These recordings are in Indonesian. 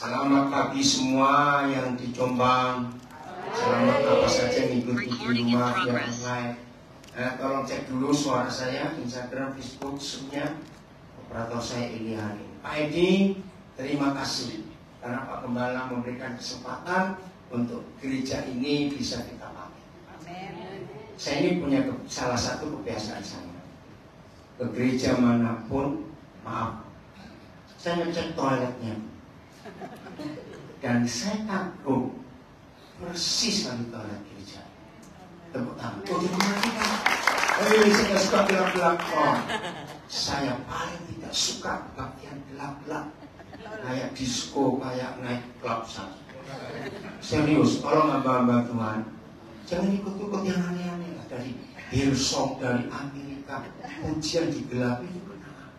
Selamat pagi semua yang di Jombang. Selamat apa saja yang ikuti di rumah via online. Tolong cek dulu suara saya, Instagram, Facebook, semuanya. Operator saya Iliani. Pak Edi, terima kasih karena Pak Gembala memberikan kesempatan untuk gereja ini bisa kita pakai. Saya ini punya salah satu kebiasaan saya. Ke gereja manapun, maaf, saya ngecek toiletnya. Dan saya kagum persis kali toilet gereja. Tepuk tangan. Oh, terima kasih. Saya nggak suka gelap-gelap. Oh, saya paling tidak suka bagian gelap-gelap. Kayak disco, kayak naik klub sana. Serius, tolong hamba-hamba Tuhan, jangan ikut-ikut yang aneh-aneh lah. Dari Hillsong, dari Amerika, ujian di gelap itu kenapa?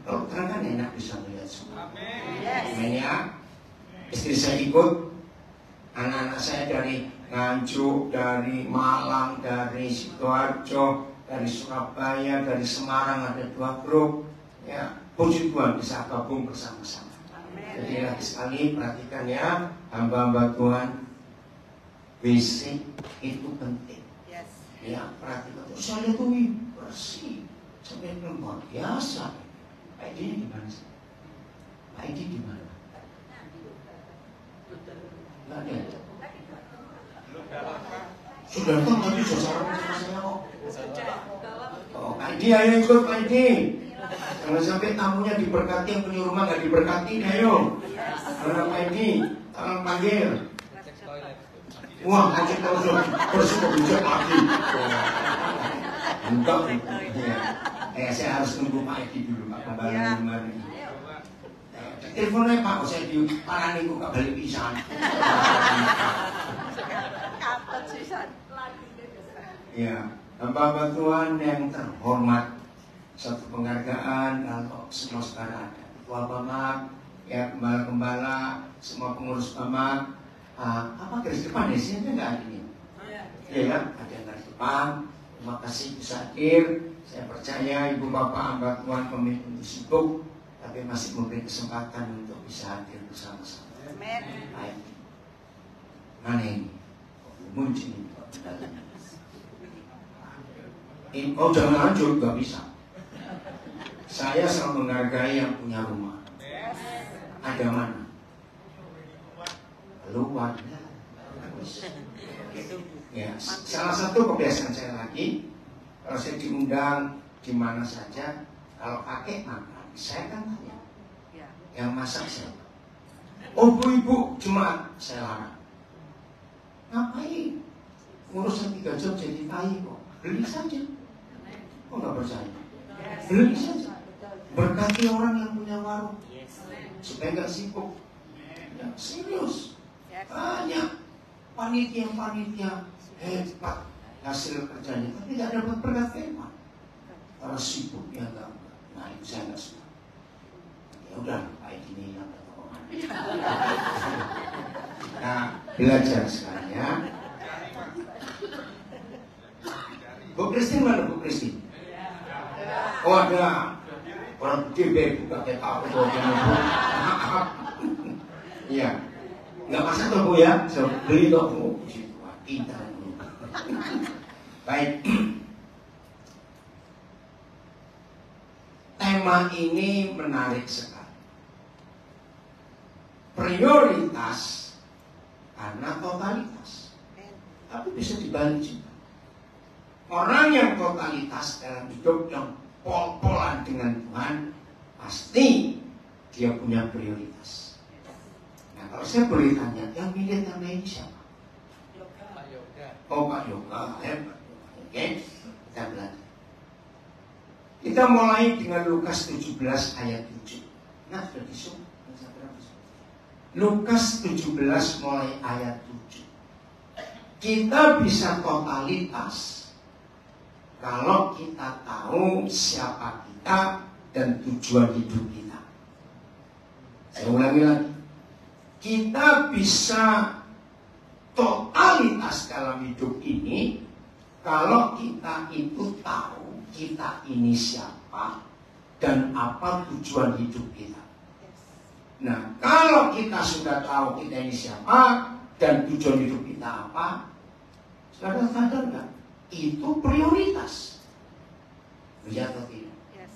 Kalau terang kan enak bisa melihat semua. Amin ya. Istri saya ikut, anak-anak saya dari Nganjuk, dari Malang, dari Sidoarjo, dari Surabaya, dari Semarang, ada 2 grup. Ya, puji Tuhan bisa gabung bersama-sama. Jadi lagi sekali perhatikan ya, hamba-hamba Tuhan, WC itu penting. Ya, perhatikan. Saya lihat tuh bersih, sampai luar biasa. Pak Edi di mana sih? Pak Edi di mana? Nggak ada. Sudah tahu tadi sasaran saya kok. Oh, Pak Edi ayo ikut Pak Edi. Jangan sampai tamunya diberkati, yang punya rumah nggak diberkati, ayo. Karena Pak Edi, tolong panggil. Wah, ngajak terus, terus bijak lagi. Enggak, ya. Saya harus tunggu Pak Edi dulu, Pak Gembala mari. Teleponnya Pak, saya diparani kok gak balik pisan. Ya, hamba-hamba Tuhan yang terhormat, satu penghargaan kalau semua sekarang ada. Ketua Bamak, ya gembala-gembala, semua pengurus Bamak. Apa garis depan ya? Sini nggak ada ini. Ya, ada garis depan. Terima kasih bisa hadir. Saya percaya Ibu Bapak hamba Tuhan pemimpin sibuk, tapi masih memberi kesempatan untuk bisa hadir bersama-sama. Baik. Mana ini? Muncul ini. Oh jangan lanjut, nggak bisa. Saya selalu menghargai yang punya rumah. Ada mana? Luar. Ya, salah satu kebiasaan saya lagi, kalau saya diundang di mana saja, kalau kakek makan, saya kan tanya, yang masak siapa? Oh bu-ibu jemaat, saya larang. Ngapain? Urusan 3 jam jadi tai kok. Beli saja. Kok nggak percaya? Beli saja. Berkati orang yang punya warung, supaya nggak sibuk. Ya, serius. Banyak panitia hebat hasil kerjanya, tapi tidak dapat berkat firman. Karena sibuk ya enggak. Nah itu saya nggak suka. Ya udah, kayak gini yang kata. Nah belajar sekarang ya. Bu Kristin mana Bu Kristin? Oh ada. Orang gede buka kayak apa? Iya. Nggak masak tuh Bu ya, so, beli tuh Bu. Pintar Bu. Baik. Tema ini menarik sekali. Prioritas karena totalitas. Tapi bisa dibalik juga. Orang yang totalitas dalam hidup yang pol-polan dengan Tuhan, pasti dia punya prioritas. Nah, kalau saya boleh tanya, yang milih nama ini siapa? Pak Yoga. Oh, Pak Yoga, hebat. Oke, kita belajar. Kita mulai dengan Lukas 17 ayat 7. Nah, sudah disum. Lukas 17 mulai ayat 7. Kita bisa totalitas kalau kita tahu siapa kita dan tujuan hidup kita. Saya ulangi lagi. Kita bisa totalitas dalam hidup ini kalau kita itu tahu kita ini siapa dan apa tujuan hidup kita. Nah, kalau kita sudah tahu kita ini siapa dan tujuan hidup kita apa, saudara sadar nggak? Itu prioritas. Iya atau tidak? Yes.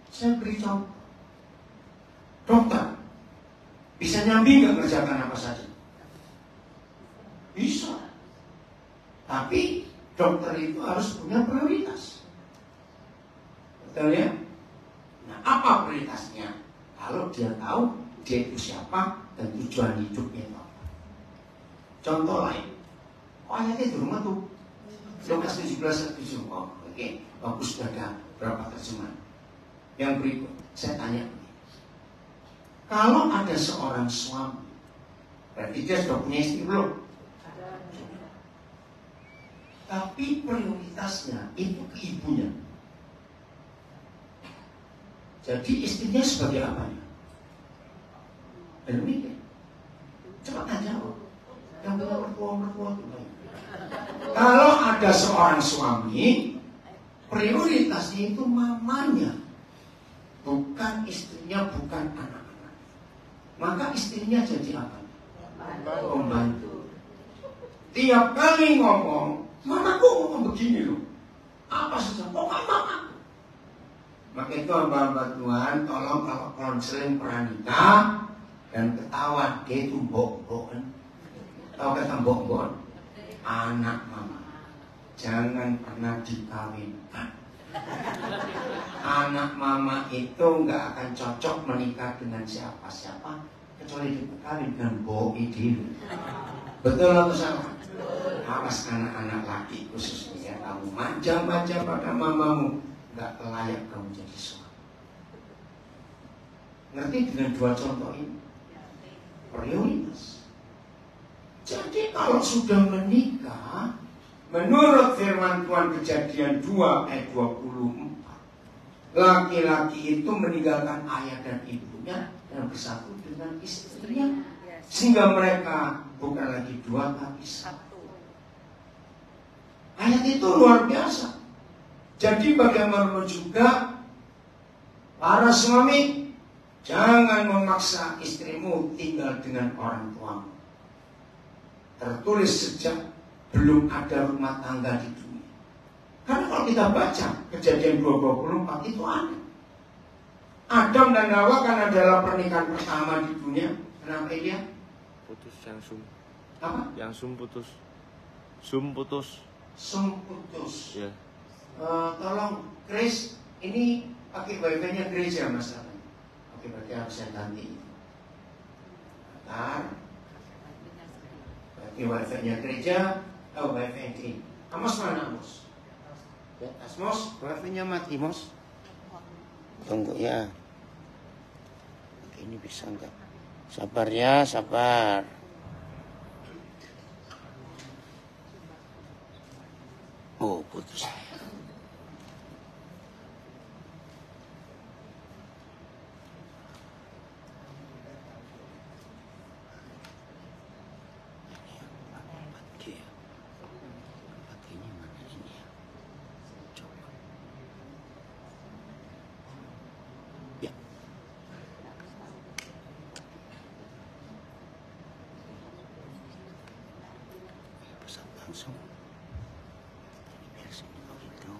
Saya beri contoh. Dokter bisa nyambi nggak kerjakan apa saja? Bisa. Tapi dokter itu harus punya prioritas. Betul ya? Nah, apa prioritasnya? Kalau dia tahu dia itu siapa dan tujuan hidupnya itu apa. Contoh lain, ayatnya di rumah tuh Lukas 17:7. Oh, oke, bagus, sudah ada berapa terjemahan. Yang berikut, saya tanya, kalau ada seorang suami, berarti dia sudah punya istri belum? Tapi prioritasnya itu ke ibunya. Jadi istrinya sebagai apanya? Dan mikir, cepat jawab. Yang punya mertua itu banyak. Kalau ada seorang suami, prioritasnya itu mamanya, bukan istrinya, bukan anak-anak. Maka istrinya jadi apa? Pembantu. Tiap kali ngomong, mamaku ngomong begini loh. Apa susah? Pokoknya mamaku. Maka itu hamba-hamba Tuhan, tolong kalau konseling pranikah dan ketahuan dia itu mbok-mbokan. Tahu kata mbok-mbokan? Anak mama. Jangan pernah dikawinkan. Anak mama itu nggak akan cocok menikah dengan siapa-siapa kecuali dikawin dengan mbok itu. Betul atau salah? Awas anak-anak laki khususnya kamu manja-manja pada mamamu, nggak layak kamu jadi suami. Ngerti dengan dua contoh ini? Prioritas. Jadi kalau sudah menikah, menurut firman Tuhan Kejadian 2 ayat 24, laki-laki itu meninggalkan ayah dan ibunya dan bersatu dengan istrinya, sehingga mereka bukan lagi dua tapi satu. Ayat itu luar biasa. Jadi bagaimana juga para suami, jangan memaksa istrimu tinggal dengan orang tuamu. Tertulis sejak belum ada rumah tangga di dunia. Karena kalau kita baca Kejadian 2:24 itu ada. Adam dan Hawa kan adalah pernikahan pertama di dunia. Kenapa dia? Putus yang sum. Apa? Yang sum putus. Sum putus. Sum putus. Ya. Tolong Chris, ini pakai wifi-nya gereja masalahnya. Oke, berarti harus saya ganti. Bentar. Berarti wifi-nya gereja. Oh, wifi ini. Amos mana Amos? Ya, Amos, wifi-nya mati Amos. Tunggu ya. Oke, ini bisa enggak? Sabar ya, sabar. Oh, putus. Langsung. Biar sini begitu.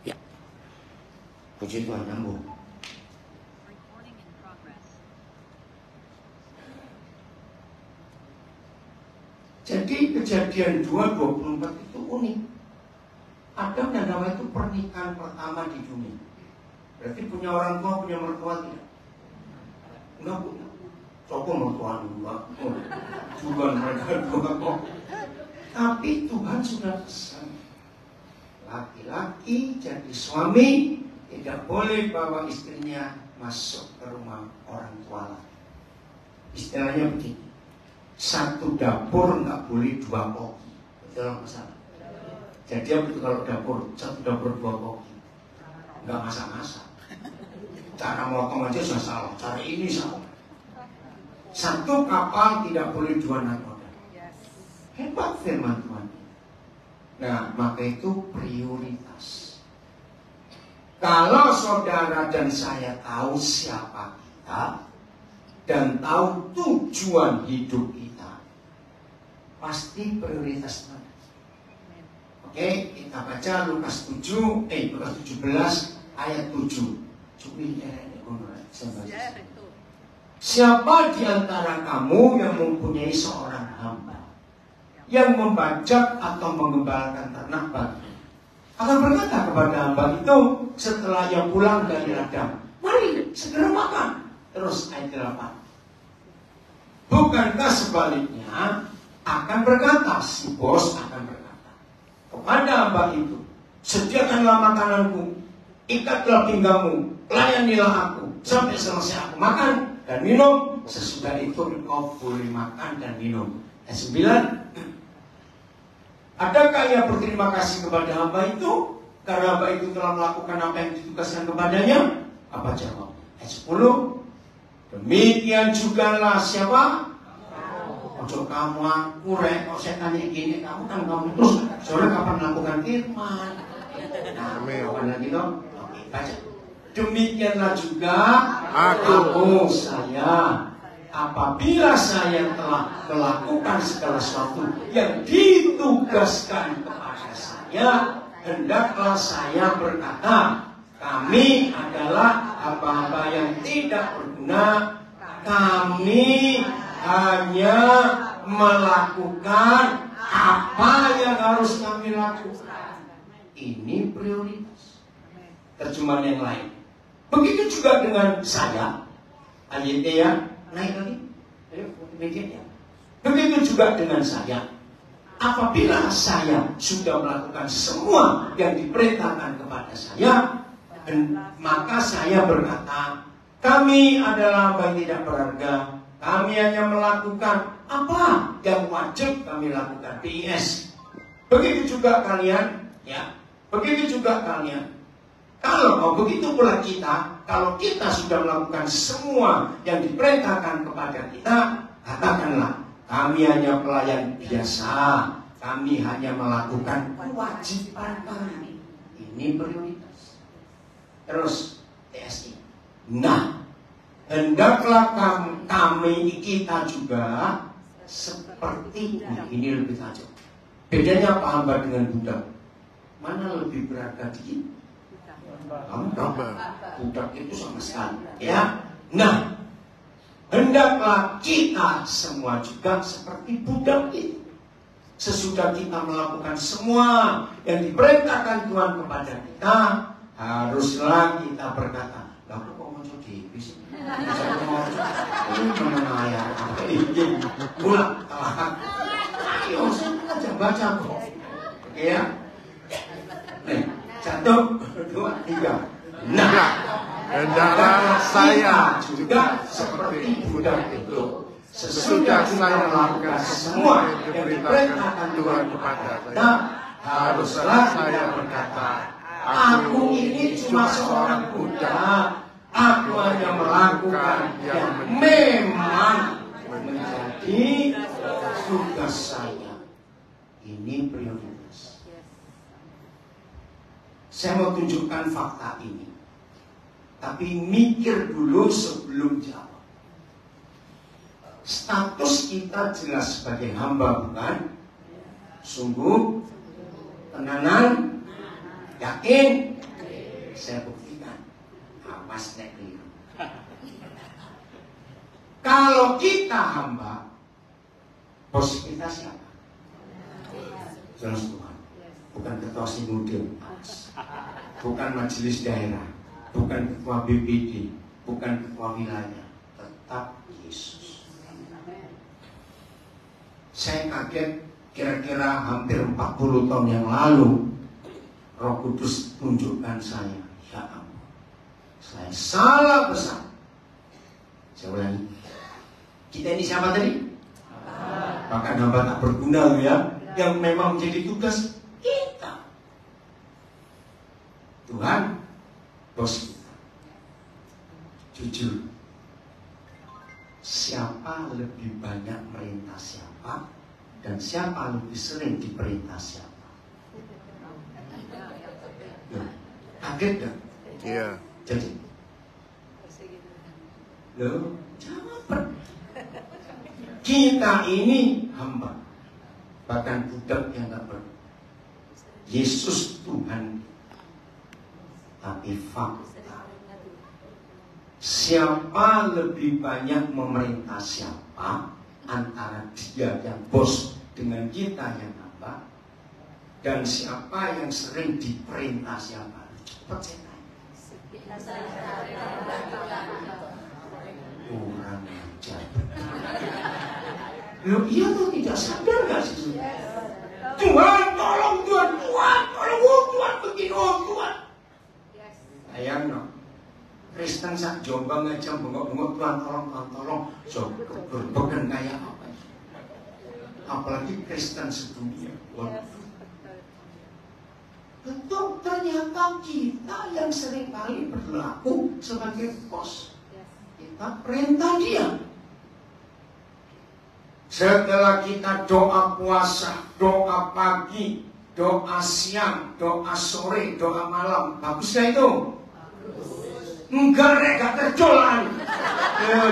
Ya. Puji Tuhan, nyambung. Jadi Kejadian 2:24 itu unik. Adam dan Hawa itu pernikahan pertama di dunia. Berarti punya orang tua, punya mertua tidak? Enggak punya. Coba mertua dua. Juga mereka dua kok. Tapi Tuhan sudah pesan, laki-laki jadi suami tidak boleh bawa istrinya masuk ke rumah orang tua lagi. Istilahnya begini, satu dapur nggak boleh dua koki. Betul masalah. Jadi apa itu kalau dapur, satu dapur dua koki? nggak masak-masak. Cara motong aja sudah salah, cara ini salah. Satu kapal tidak boleh dua nakoda. Hebat firman Tuhan. Nah, maka itu prioritas. Kalau saudara dan saya tahu siapa kita dan tahu tujuan hidup kita, pasti prioritas mana? Oke, kita baca Lukas 17 ayat 7. Siapa di antara kamu yang mempunyai seorang hamba yang membajak atau mengembalakan ternak bagi, akan berkata kepada hamba itu setelah ia pulang dari ladang, mari segera makan. Terus ayat 8. Bukankah sebaliknya akan berkata, si bos akan berkata kepada hamba itu, sediakanlah makananku, ikatlah pinggangmu, layanilah aku sampai selesai aku makan dan minum. Sesudah itu engkau boleh makan dan minum. Ayat 9. Adakah ia berterima kasih kepada hamba itu karena hamba itu telah melakukan apa yang ditugaskan kepadanya? Apa jawab? Ayat 10. Demikian jugalah siapa? Ojo kamu aku rek, kok saya tanya gini, kamu terus sore kapan melakukan firman? Nah, kapan lagi dong? Oke, baca. Demikianlah juga aku saya, apabila saya telah melakukan segala sesuatu yang ditugaskan kepada saya, hendaklah saya berkata, kami adalah hamba-hamba yang tidak berguna, kami hanya melakukan apa yang harus kami lakukan. Ini prioritas. Terjemahan yang lain. Begitu juga dengan saya. Ayatnya ya, naik lagi. Ayo, medianya. Begitu juga dengan saya. Apabila saya sudah melakukan semua yang diperintahkan kepada saya, maka saya berkata, kami adalah hamba yang tidak berharga. Kami hanya melakukan apa yang wajib kami lakukan. PS. Begitu juga kalian, ya. Begitu juga kalian. Kalau begitu pula kita, kalau kita sudah melakukan semua yang diperintahkan kepada kita, katakanlah, kami hanya pelayan biasa, kami hanya melakukan kewajiban kami. Ini prioritas. Terus TSI. Nah, hendaklah kami kita juga seperti ini lebih tajam. Bedanya apa hamba dengan budak? Mana lebih berharga dikit? Budak itu sama sekali, ya. Nah, hendaklah kita semua juga seperti budak itu. Sesudah kita melakukan semua yang diperintahkan Tuhan kepada kita, haruslah kita berkata, lah kok mau jadi bis? Saya mau menayar apa ini? Pulang telat. Ayo, saya baca kok. Oke ya. Nih. 1, 2, 3. Nah, hendaklah saya juga seperti budak itu. Sesudah saya melakukan semua yang diperintahkan Tuhan kepada kita, haruslah saya berkata, aku ini cuma seorang budak. Aku hanya melakukan yang memang menjadi tugas saya. Ini prioritas. Saya mau tunjukkan fakta ini. Tapi mikir dulu sebelum jawab. Status kita jelas sebagai hamba, bukan? Sungguh, tenanan, yakin. Saya buktikan. Awas nek keliru. Kalau kita hamba, bos kita siapa? Jelas Tuhan. Bukan ketua sinode, bukan majelis daerah, bukan ketua BPD, bukan ketua wilayah, tetap Yesus. Saya kaget, kira-kira hampir 40 tahun yang lalu Roh Kudus tunjukkan saya, ya ampun, saya salah besar. Saya ulangi, kita ini siapa tadi? Bahkan hamba tak berguna, ya, yang memang menjadi tugas kita. Tuhan, bos kita. Jujur, siapa lebih banyak merintah siapa, dan siapa lebih sering diperintah siapa? Kaget gak? Iya. Jadi, loh, jawab. Kita ini hamba, bahkan budak yang tak ber. Yesus Tuhan, tapi fakta. Siapa lebih banyak memerintah siapa antara dia yang bos dengan kita yang hamba, dan siapa yang sering diperintah siapa? Cepat saya tanya. Kurang ajar. Loh, iya tuh tidak sadar gak sih? Tuhan tolong, Tuhan tolong, Tuhan begini, Tuhan. Ayang no. Kristen sak Jombang aja bengok-bengok, Tuhan tolong. So, berbegan kayak apa? Apalagi Kristen sedunia. Betul, ternyata kita yang sering kali berlaku sebagai bos. Kita perintah dia. Setelah kita doa puasa, doa pagi, doa siang, doa sore, doa malam, bagus gak itu? Bagus. Enggak, gak terjolan.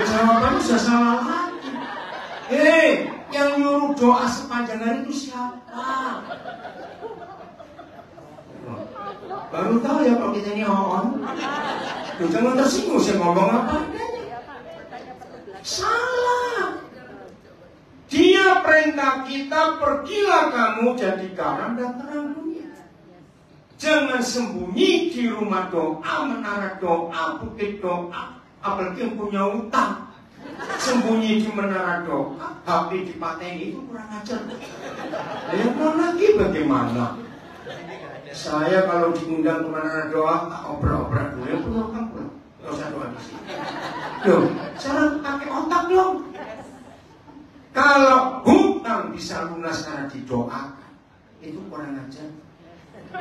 Jawabannya sudah salah lagi. Yang nyuruh doa sepanjang hari itu siapa? Baru tahu ya kalau kita ini on. Jangan tersinggung, saya ngomong apa adanya. Salah. Dia perintah kita, pergilah kamu jadi garam dan terang dunia. Jangan sembunyi di rumah doa, menara doa, bukit doa. Apalagi yang punya utang, sembunyi di menara doa, HP dipateni, itu kurang ajar. Ya mau lagi bagaimana? Saya kalau diundang ke menara doa, tak obrak-obrak dulu, ya pulang pulang. Gak usah doa di sini. Loh, sekarang pakai otak dong. Kalau hutang bisa lunas karena didoakan, itu kurang ajar.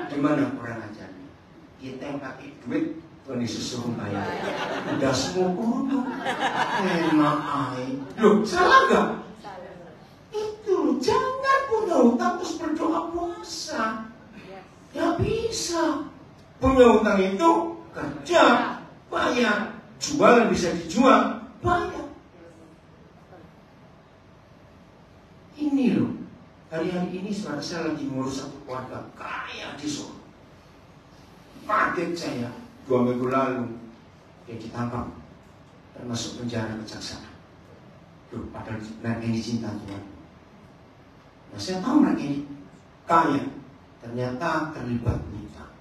Gimana kurang ajarnya? Kita yang pakai duit, Tuhan Yesus suruh bayar. Udah semua kono. Enak ay. Loh, salah gak? Itu, jangan punya hutang terus berdoa puasa. Ya bisa. Punya hutang itu kerja, bayar. Jualan bisa dijual, bayar. Ini loh, hari-hari ini saya lagi ngurus satu keluarga kaya di Solo. Kaget saya, 2 minggu lalu dia ditangkap dan masuk penjara kejaksaan. Loh, padahal mereka ini cinta Tuhan. Nah, saya tahu mereka ini kaya, ternyata terlibat utang.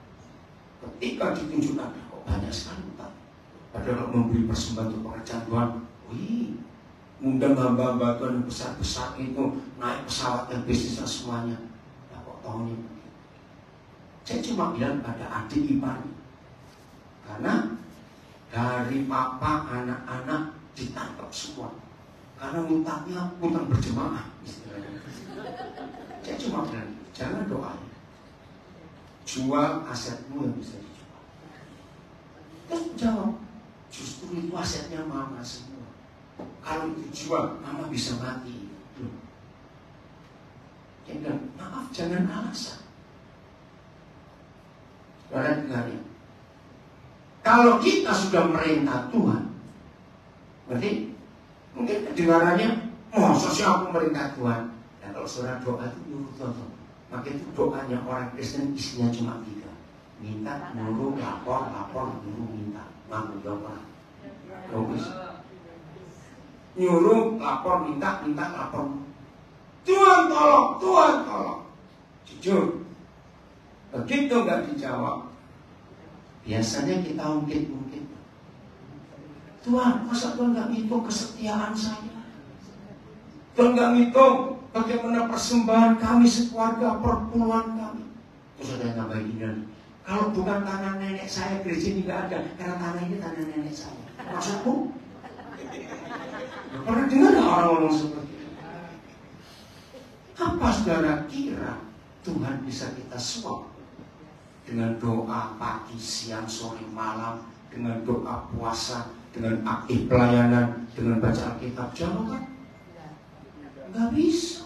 Ketika ditunjukkan, kok banyak sekali utang. Padahal memberi persembahan untuk pekerjaan Tuhan, wih, undang hamba-hamba Tuhan yang besar-besar itu naik pesawat dan bisnisnya semuanya. Ya kok tahunya begitu. Saya cuma bilang pada adik ipar, karena dari papa anak-anak ditangkap semua karena utangnya utang berjemaah istilahnya. Saya cuma bilang jangan doain, jual asetmu yang bisa dijual. Terus jawab, justru itu asetnya mama semua. Kalau itu jual, mama bisa mati. Dia bilang, maaf, jangan alasan. Saudara dengar ya. Kalau kita sudah merintah Tuhan, berarti mungkin kedengarannya, masa sih aku merintah Tuhan? Dan kalau saudara doa itu nyuruh Tuhan, maka itu doanya orang Kristen isinya cuma 3. Minta, nyuruh, lapor, nyuruh, minta. Mampu jawab. Logis. Nyuruh, lapor, minta, lapor. Tuhan tolong. Jujur, begitu nggak dijawab, biasanya kita ungkit. Tuhan, masa Tuhan nggak ngitung kesetiaan saya? Tuhan nggak ngitung bagaimana persembahan kami sekeluarga, perpuluhan kami. Terus ada yang nambahin ini, kalau bukan tanah nenek saya, gereja ini nggak ada, karena tanah ini tanah nenek saya. Maksudku? Pernah dengar gak orang ngomong seperti itu? Apa saudara kira Tuhan bisa kita suap? dengan doa pagi, siang, sore, malam, dengan doa puasa, dengan aktif pelayanan, dengan baca Alkitab. Jauh kan? Nggak bisa.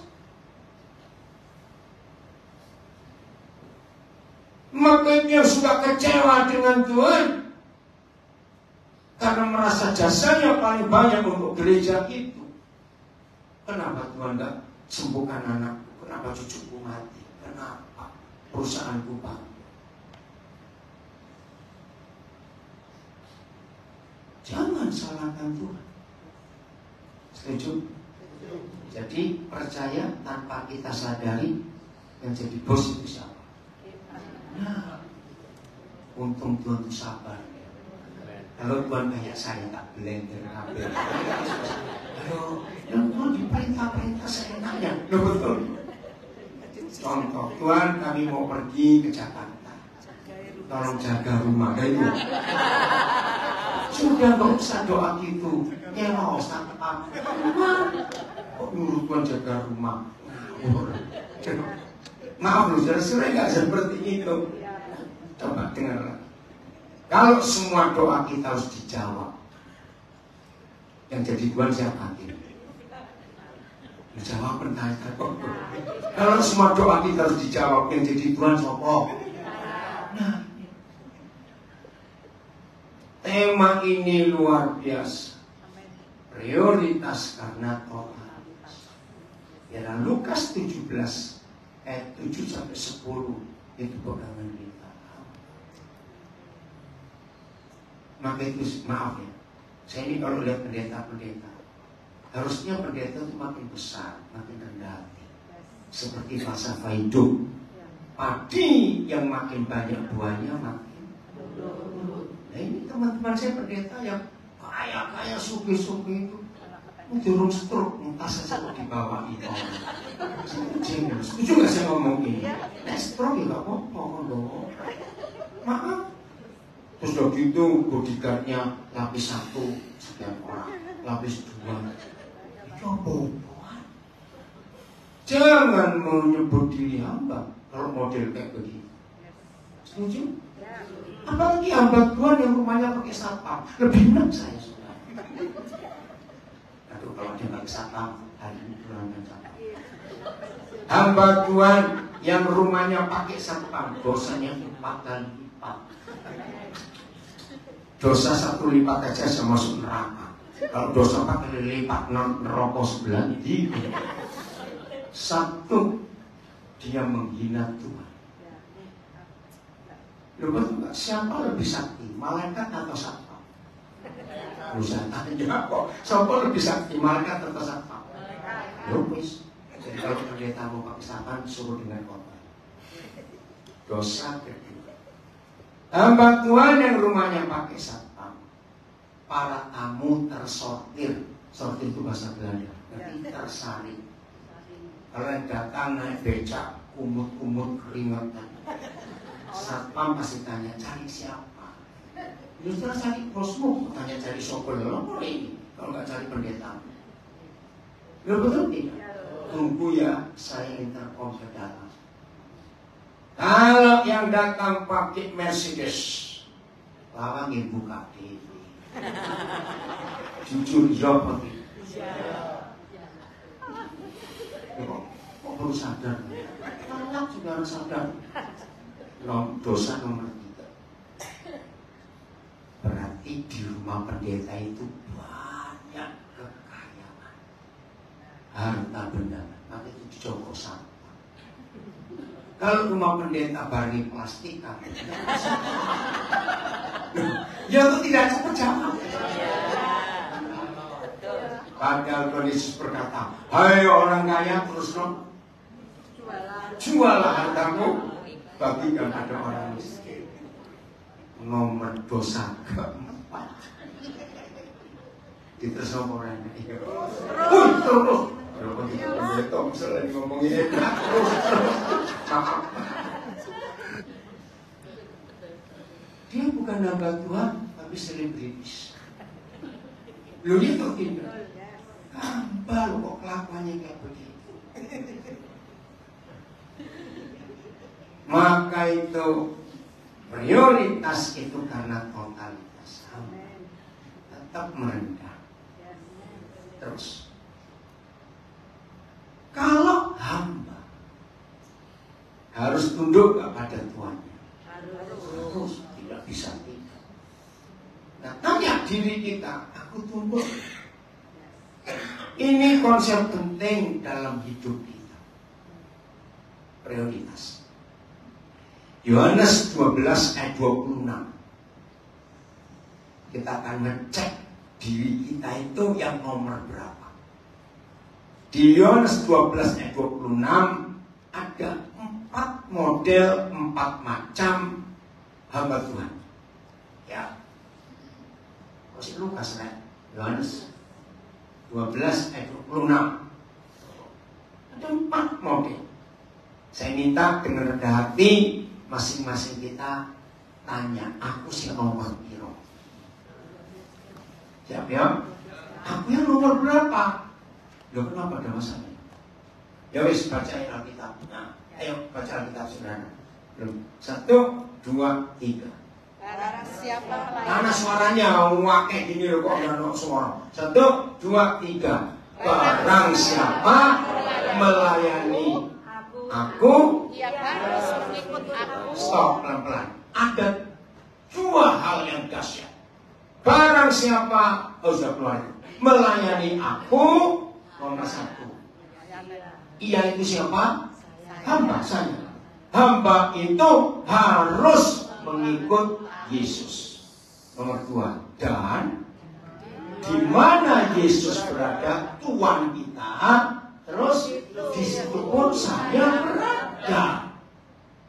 Makanya suka kecewa dengan Tuhan karena merasa jasanya paling banyak untuk gereja itu. Kenapa Tuhan nggak sembuhkan anakku? Kenapa cucuku mati? Kenapa perusahaanku bangkrut? Jangan salahkan Tuhan. Setuju? Jadi percaya tanpa kita sadari yang jadi bos itu siapa? Nah, untung Tuhan itu sabar. Kalau Tuhan kayak saya tak blender kabel. Aduh, yang Tuhan diperintah-perintah seenaknya. Loh betul. Contoh, Tuhan kami mau pergi ke Jakarta. Tolong jaga rumah. Itu. Sudah gak usah doa gitu. Kelos, apa? Kok nyuruh Tuhan jaga rumah? Maaf loh, saudara gak seperti itu. Coba dengar. Kalau semua doa kita harus dijawab, yang jadi Tuhan siapa? Dijawab pertanyaan. Kalau semua doa kita harus dijawab, yang jadi Tuhan siapa? Nah, tema ini luar biasa. Prioritas karena Tuhan. Dalam Lukas 17 ayat 7 sampai 10 itu pegangan kita. Maka itu maaf ya, saya ini kalau lihat pendeta-pendeta, harusnya pendeta itu makin besar, makin rendah hati. Seperti falsafah hidup. Padi yang makin banyak buahnya makin. Nah ini teman-teman saya pendeta yang kaya suki-suki itu durung stroke, entah saja kok dibawa itu. Setuju gak saya ngomong ini? Nah stroke ya gak apa-apa loh. Maaf. Terus udah gitu bodyguardnya lapis 1 setiap orang, lapis 2. Itu apa? Jangan menyebut diri hamba kalau model kayak begitu. Setuju? Apalagi hamba Tuhan yang rumahnya pakai satpam, lebih enak saya sudah. Aduh kalau dia pakai satpam, hari ini kurang satpam. Hamba Tuhan yang rumahnya pakai satpam, dosanya 4 kali lipat. Dosa 1 lipat aja saya masuk neraka. Kalau dosa 4 kali lipat neraka 9 itu. 1, dia menghina Tuhan. Loh, siapa lebih sakti? Malaikat atau satpam? Bisa tanya kok. Siapa lebih sakti? Malaikat atau satpam? Loh, wis. Jadi kalau pendeta mau pakai satpam suruh dengan korban. Dosa kedua. Hamba Tuhan yang rumahnya pakai satpam, para tamu tersortir. Sortir itu bahasa Belanda, berarti tersaring. Kalau yang datang naik becak, kumut-kumut keringetan, satpam pasti tanya, cari siapa? Justru cari bosmu, tanya cari sopir. Lo ini kalau nggak cari pendeta. Lo betul tidak? Tunggu ya, saya intercom ke dalam. Kalau yang datang pakai Mercedes, lawang yang buka TV. Jujur jawab pakai. Kok baru sadar? Kalau juga harus sadar. Dosa nomor 3. Berarti di rumah pendeta itu banyak kekayaan, harta benda. Maka itu dicogok. Kalau rumah pendeta barang plastik, ya itu tidak cepat jawab. Padahal Tuhan Yesus berkata, hai orang kaya terus jualah hartamu, bagikan pada orang miskin. Nomor dosa keempat. Diterus orang ini. Terus. Pendeta misalnya ngomongin enak terus. Dia bukan hamba Tuhan, tapi selebritis. Lu itu tidak. Hamba lu kok kelakuannya kayak begitu. Maka itu Prioritas itu karena totalitas. Tetap merendah. Terus, kalau hamba harus tunduk kepada tuannya, harus, tidak bisa tidak. Nah, tanya diri kita, aku tunduk. Ini konsep penting dalam hidup kita. Prioritas. Yohanes 12 ayat 26. Kita akan ngecek diri kita itu yang nomor berapa. Di Yohanes 12 ayat 26 ada 4 model, 4 macam hamba Tuhan. Ya. Masih Lukas kan? Yohanes 12 ayat 26. Ada 4 model. Saya minta dengan rendah hati masing-masing kita tanya, aku sih nomor piro? Siap ya? Aku yang nomor berapa? Loh, kenapa ada masalah? Ya wis, baca Alkitab. Nah, ayo baca Alkitab saudara. 1, 2, 3. Barang siapa Mana suaranya? Wakeh gini loh, kok ada suara. 1, 2, 3. Barang siapa melayani aku, ia harus mengikut aku. Stop, pelan-pelan. Ada 2 hal yang dahsyat. Barang siapa, sudah keluar, melayani aku, nomor 1. Ia itu siapa? Hamba saya. Hamba itu harus mengikut Yesus. Nomor 2. Dan di mana Yesus berada, Tuhan kita, terus di situ pun saya berada.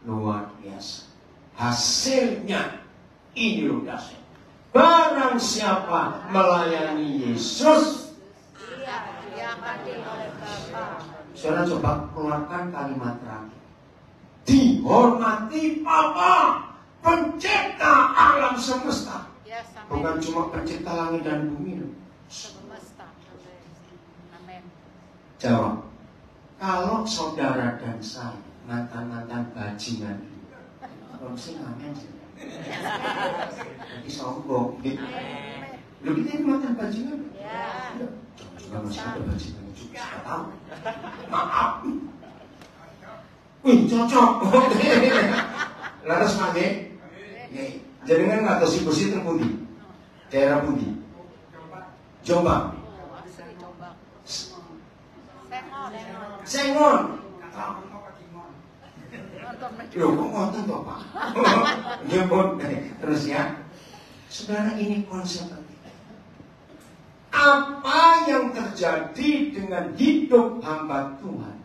Luar biasa. Hasilnya ini loh dahsyat. Barang siapa melayani Yesus, Ia hadir oleh Bapa. saudara coba keluarkan kalimat terakhir. Dihormati Bapa, pencipta alam semesta. Ya, sampai Bukan cuma pencipta langit dan bumi loh. semesta. Amin. Jawab. Kalau saudara dan saya mantan-mantan bajingan ini, kalau sih ngamen sih. Nanti sombong. Loh, kita ini mantan bajingan. Ya. Jangan masih ada bajingan juga. Saya tahu. Maaf. Wih, cocok. Laras mage. Jadi kan nggak tahu si bersih terpundi. Daerah pundi. Jombang. Asli coba. Sengon. Sengon. Nonton Loh, kok ngonten toh Pak? Ya pun. Terus ya, saudara, ini konsep penting. Apa yang terjadi dengan hidup hamba Tuhan?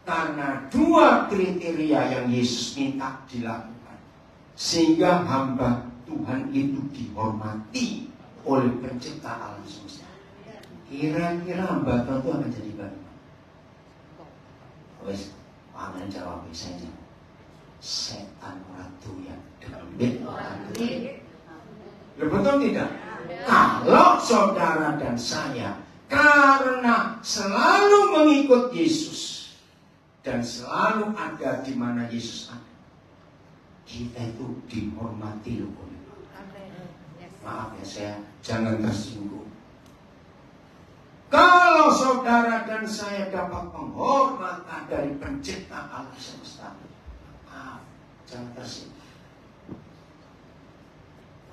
Karena 2 kriteria yang Yesus minta dilakukan, sehingga hamba Tuhan itu dihormati oleh pencipta alam semesta. Kira-kira hamba Tuhan itu akan jadi bagaimana? Wes, pangan jawab saja. Setan ratu yang demit orang demit. Betul tidak? Kalau saudara dan saya karena selalu mengikut Yesus dan selalu ada di mana Yesus ada, kita itu dihormati loh. Maaf ya, saya jangan tersinggung. Kalau saudara dan saya dapat penghormatan dari pencipta alam semesta, maaf, jangan tersinggung.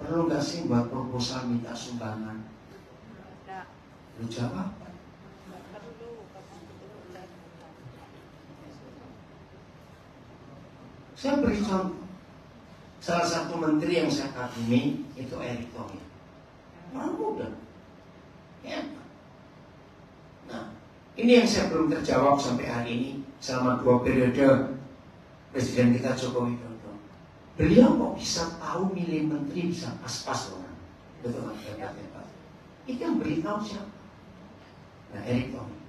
Perlu gak sih buat proposal minta sumbangan? Lu jawab. Saya beri contoh. Salah satu menteri yang saya kagumi itu Erick Thohir. Orang muda. Ya. Nah, ini yang saya belum terjawab sampai hari ini selama 2 periode Presiden kita Joko Widodo. Beliau kok bisa tahu milih menteri bisa pas-pas orang. Betul kan? Hebat-hebat. Itu yang beritahu siapa? Nah, Erick Thohir.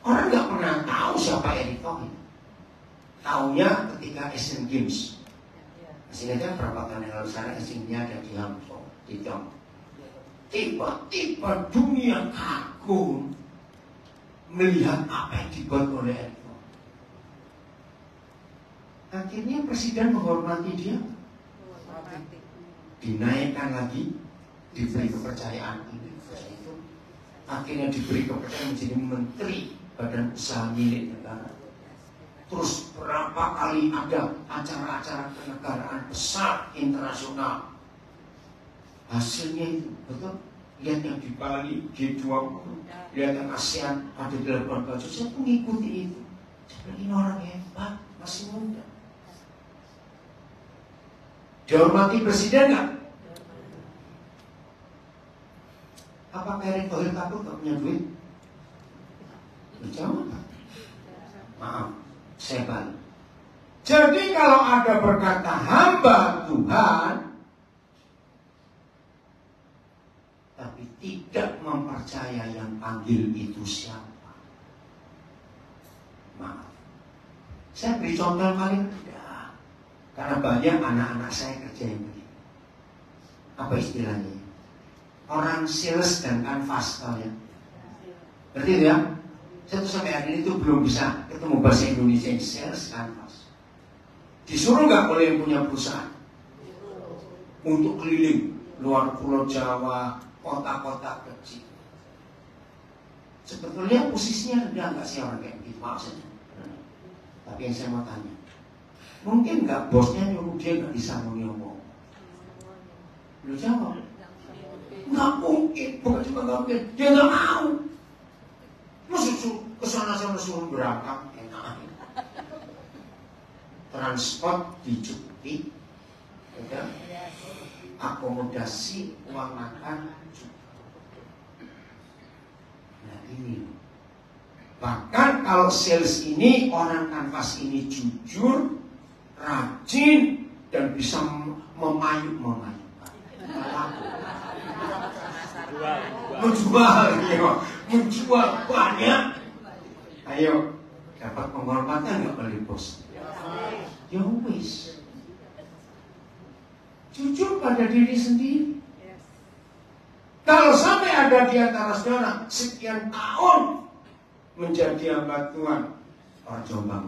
Orang nggak pernah tahu siapa Erick Thohir. Taunya ketika Asian Games. Masih ingat berapa tahun yang lalu sana Asian-nya ada di Hangzhou, di Tiongkok. Tiba-tiba dunia kagum melihat apa yang dibuat oleh Erick Thohir. Akhirnya presiden menghormati dia, dinaikkan lagi, diberi kepercayaan ini. Akhirnya diberi kepercayaan menjadi menteri badan usaha milik negara. Terus berapa kali ada acara-acara kenegaraan besar internasional. Hasilnya itu, betul? Lihat yang di Bali, G20, lihat yang ASEAN, ada 8 baju. Saya mengikuti itu. Saya bilang, ini orang hebat, masih muda. Dihormati presiden nggak? Apakah Erick Thohir takut nggak punya duit? Jawab. Maaf, saya balik. Jadi kalau ada berkata hamba Tuhan, tapi tidak mempercaya yang panggil itu siapa, maaf. Saya beri contoh paling mudah, karena banyak anak-anak saya kerja yang begini. Apa istilahnya? Orang sales dan kanvas, kalian berarti itu ya. Saya tuh sampai hari ini tuh belum bisa ketemu bahasa Indonesia yang sales kanvas. Disuruh nggak oleh yang punya perusahaan untuk keliling luar Pulau Jawa, kota-kota kecil. Sebetulnya posisinya rendah nggak sih orang kayak gitu maksudnya? Tapi yang saya mau tanya, mungkin nggak bosnya nyuruh dia nggak bisa ngomong? Lu jawab. Nggak mungkin, bukan cuma nggak mungkin, dia nggak mau. Masuk kesana-sana suruh berangkat, enak. Transport dicukupi, ya, akomodasi, uang makan cukup. Nah ini, bahkan kalau sales ini, orang kanvas ini jujur, rajin, dan bisa memayuk-memayukan. Menjual banyak. Ayo, dapat penghormatan nggak oleh bos? Ya wis. Jujur pada diri sendiri. Kalau sampai ada di antara saudara sekian tahun menjadi hamba Tuhan, orang Jombang.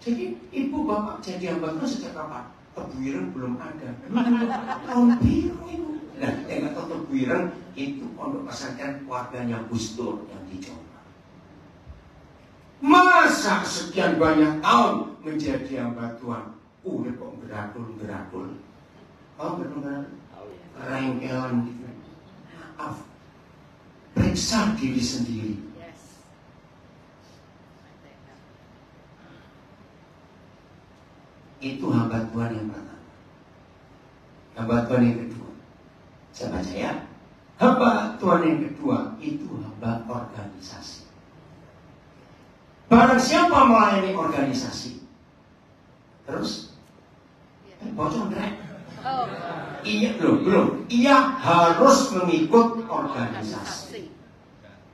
Jadi ibu bapak jadi hamba Tuhan sejak kapan? Tebu Ireng belum ada. Tahun biru itu. Nah, yang tahu Tebu Ireng itu pondok pesantren keluarganya Gus Dur yang di Jombang. Masa sekian banyak tahun menjadi hamba Tuhan, udah kok gerakul. Oh, benar-benar rengkelan gitu. Maaf, periksa diri sendiri. Itu hamba Tuhan yang pertama. Hamba Tuhan yang kedua, saya baca ya. Hamba Tuhan yang kedua itu hamba organisasi. Barang siapa melayani organisasi, terus bocor enggak? Iya belum. Ia harus mengikut organisasi.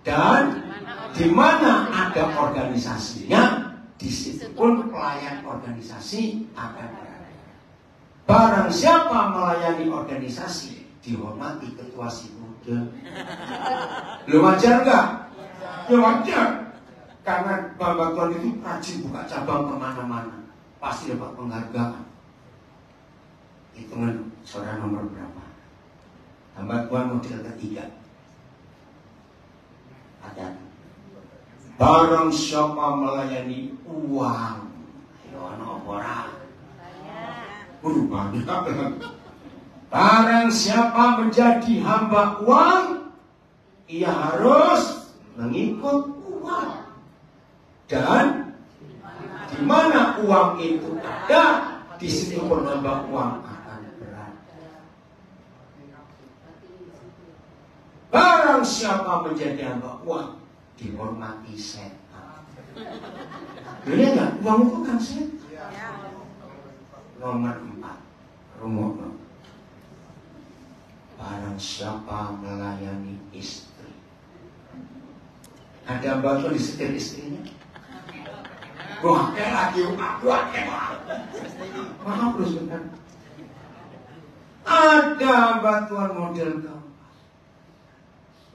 Dan di mana ada organisasinya, di situ pun pelayan organisasi akan berada. Barang siapa melayani organisasi, dihormati ketua sinode. Lu wajar nggak? Ya wajar. Karena Bapak Tuhan itu rajin buka cabang kemana-mana, pasti dapat penghargaan. Hitungan saudara nomor berapa? Hamba Tuhan model ketiga. Ada. Barang siapa melayani uang, ayo anak opora. Banyak. Barang siapa menjadi hamba uang, ia harus mengikut uang. Dan di mana uang itu ada, di situ penambah uang akan berada. Barang siapa menjadi hamba uang, dihormati setan. Lihat nggak? Uang itu kan setan. Nomor 4, rumono. Barang siapa melayani istri, ada hamba Tuhan disetir istrinya. Wah, lagi aku maaf terus kan. Ada bantuan model keempat,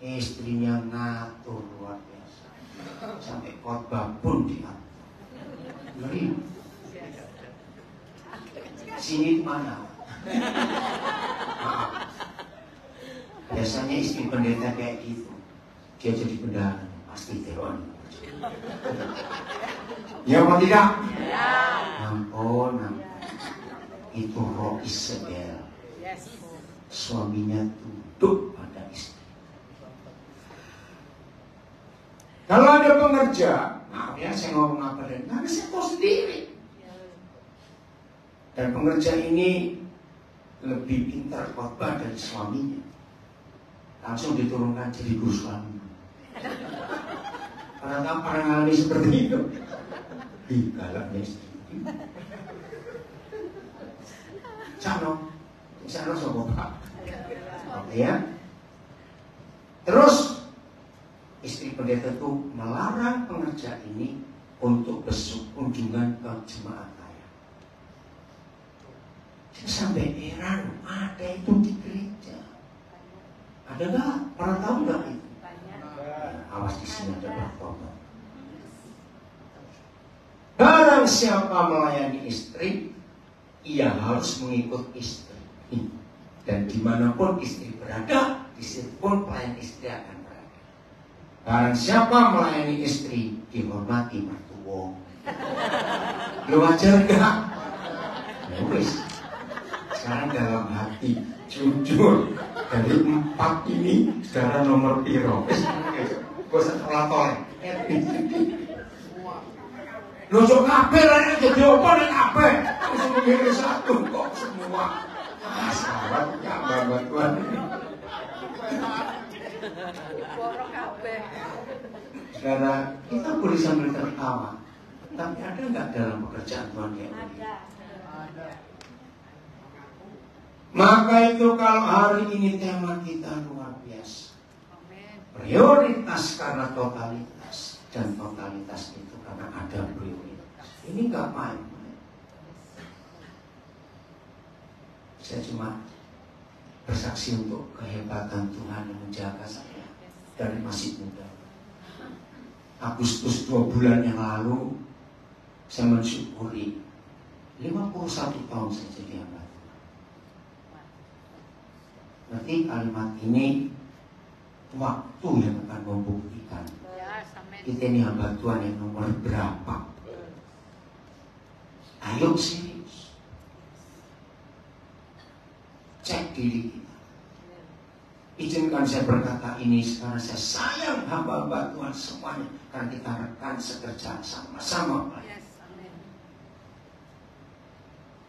istrinya ngatur luar biasa, sampai khotbah pun diatur. Ngeri. Sini mana? Biasanya istri pendeta kayak gitu, dia jadi bendahara pasti teroan. Ya apa tidak? Ya. Ampun, itu roh Isabel. Yes. Suaminya tunduk pada istri. Kalau ada pengerja, maaf ya saya ngomong apa dan tapi saya tahu sendiri. Dan pengerja ini lebih pintar khotbah dari suaminya. Langsung diturunkan jadi guru suami. Pernah ngalami seperti itu? Ih, galaknya istri. Sano sama Pak. Oke ya. Terus istri pendeta itu melarang pengerja ini untuk kunjungan ke jemaat raya. Saya sampai heran, ada itu di gereja. Ada nggak? Pernah tahu nggak itu? Awas di sini ada bertobat. Barang siapa melayani istri, ia harus mengikut istri. Dan dimanapun istri berada, di situ pun pelayan istri akan berada. Barang siapa melayani istri, dihormati mertua. Lu wajar gak? Ya wis. Sekarang dalam hati jujur dari 4 ini saudara nomor piro? Gak usah tolak-tolak. Lojok kabeh lah jadi apa dan apa? Harus memilih satu kok semua. Sahabat ya Tuhan. Borok kabeh. Saudara, kita boleh sambil tertawa. Tapi ada nggak dalam pekerjaan Tuhan kayak begini? Ada. Maka itu kalau hari ini tema kita luar biasa. Amin. Prioritas karena totalitas. Dan totalitas itu karena ada prioritas. Ini nggak main. Saya cuma bersaksi untuk kehebatan Tuhan yang menjaga saya dari masih muda. Agustus 2 bulan yang lalu saya mensyukuri 51 tahun saya jadi hamba Tuhan. Berarti kalimat ini waktu yang akan membuktikan kita ini hamba Tuhan yang nomor berapa. Ayo serius cek diri kita. Izinkan saya berkata ini karena saya sayang hamba-hamba Tuhan semuanya, karena kita rekan sekerja sama-sama.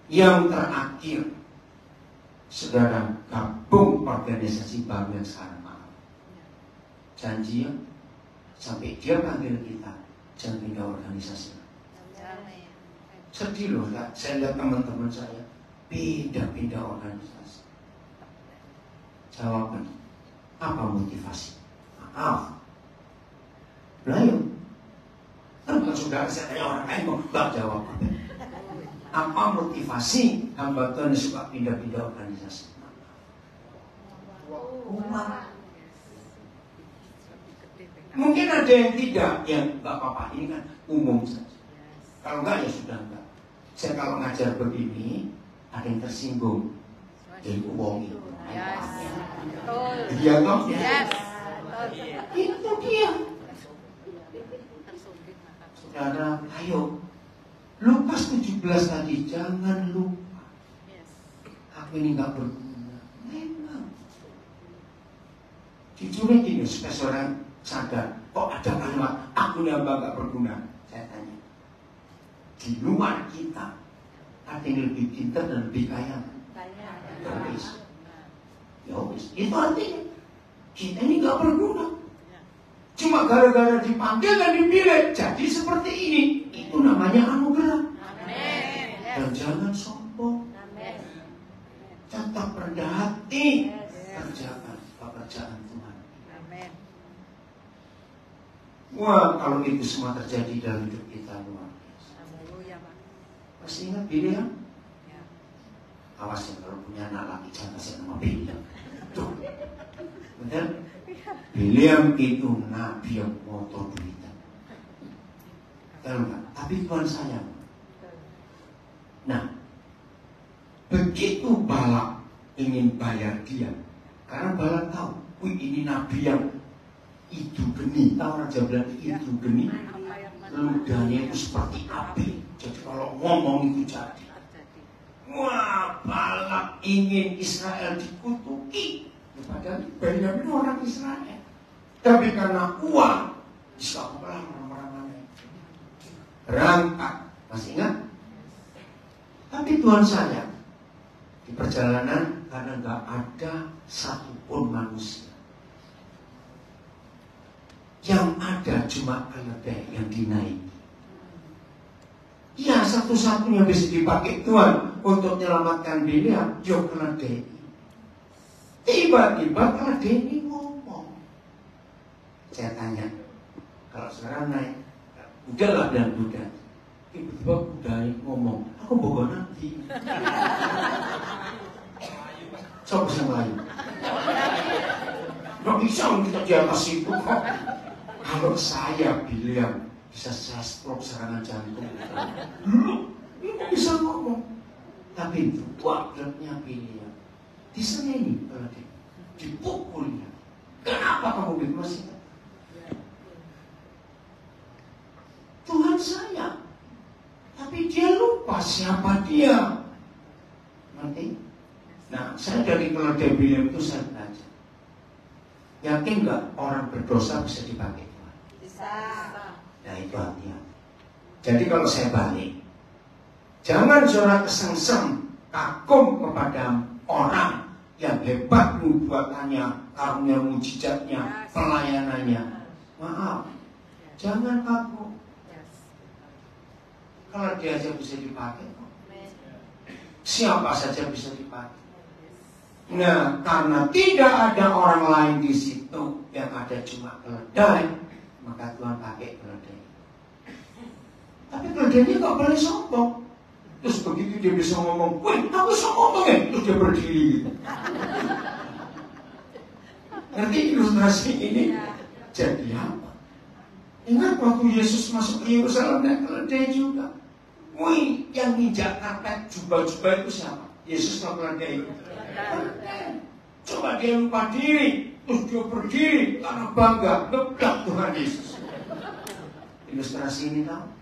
Yang terakhir, saudara gabung organisasi baru yang sekarang malam. Janji ya, sampai dia panggil kita, jangan pindah organisasi. Sedih loh, saya lihat teman-teman saya pindah-pindah organisasi. Jawaban, apa motivasi? Maaf. Lalu, kan saudara saya tanya orang lain mau jawab apa? Apa motivasi hamba Tuhan yang suka pindah-pindah organisasi? Umat. Mungkin ada yang tidak, yang nggak apa-apa, ini kan umum saja. Kalau enggak ya sudah enggak. Saya kalau ngajar begini, ada yang tersinggung, jadi uang itu. Iya toh? Yes. Itu dia. Saudara, ayo. Lukas 17 tadi, jangan lupa. Aku ini nggak berguna. Memang. Jujurnya gini, supaya seorang sadar, kok ada kalimat aku ini hamba nggak berguna. Saya tanya, di luar kita ada yang lebih pintar dan lebih kaya. Ya wis, itu artinya kita ini nggak berguna. Cuma gara-gara dipanggil dan dipilih jadi seperti ini, itu namanya anugerah. Amin. Dan jangan sombong. Tetap rendah hati, kerjakan pekerjaan Tuhan. Amin. Wah, kalau itu semua terjadi dalam hidup kita luar biasa. Haleluya, Pak. Masih ingat Biliam? Ya. Awas ya kalau punya anak laki jangan kasih nama Biliam. Tuh, benar? Biliam itu nabi yang motor duitan. Tahu nggak? Tapi Tuhan sayang. Nah, Begitu Balak ingin bayar dia, karena Balak tahu, wih ini nabi yang itu geni, tahu Raja bilang itu geni, ludahnya itu seperti api, jadi kalau ngomong itu jadi. Wah, Balak ingin Israel dikutuki, padahal Benyamin orang Israel, tapi karena uang disakalah orang-orang berangkat, masih ingat? Tapi Tuhan sayang, di perjalanan karena nggak ada satupun manusia, yang ada cuma keledai yang dinaiki. Ya, satu-satunya bisa dipakai Tuhan untuk menyelamatkan Bileam, ya keledai. Tiba-tiba keledai ini ngomong. Saya tanya, kalau sekarang naik, udahlah bilang kuda. Tiba-tiba kuda ngomong, aku bogo nanti. Coba bisa Melayu. Gak bisa kita di atas itu kok. Kalau saya Bileam, bisa saya stroke serangan jantung. Ini bisa ngomong. Tapi dua klubnya Bileam diseneni keledai, dipukulnya. Kenapa kamu bikin masih? Tuhan sayang, tapi dia lupa siapa dia. Nanti, nah saya dari keledai Bileam itu saya belajar. Yakin nggak orang berdosa bisa dipakai Tuhan? Bisa. Nah itu artinya. Jadi kalau saya balik, jangan saudara kesengsem kagum kepada orang yang hebat nubuatannya, karunia mujizatnya, pelayanannya. Maaf, jangan kagum. Kalau dia aja bisa dipakai, siapa saja bisa dipakai. Nah, karena tidak ada orang lain di situ, yang ada cuma keledai, maka Tuhan pakai keledai. Tapi keledainya gak boleh sombong. Terus begitu dia bisa ngomong, wih, aku bisa ngomong ya? Terus dia berdiri gitu. Ngerti ilustrasi ini? Jadi apa? Ingat waktu Yesus masuk ke Yerusalem dan keledai juga. Wih, yang nginjak karpet jubah-jubah itu siapa? Yesus atau keledai? Coba dia lupa diri, terus dia berdiri karena bangga, ngebrak Tuhan Yesus. Ilustrasi ini tahu?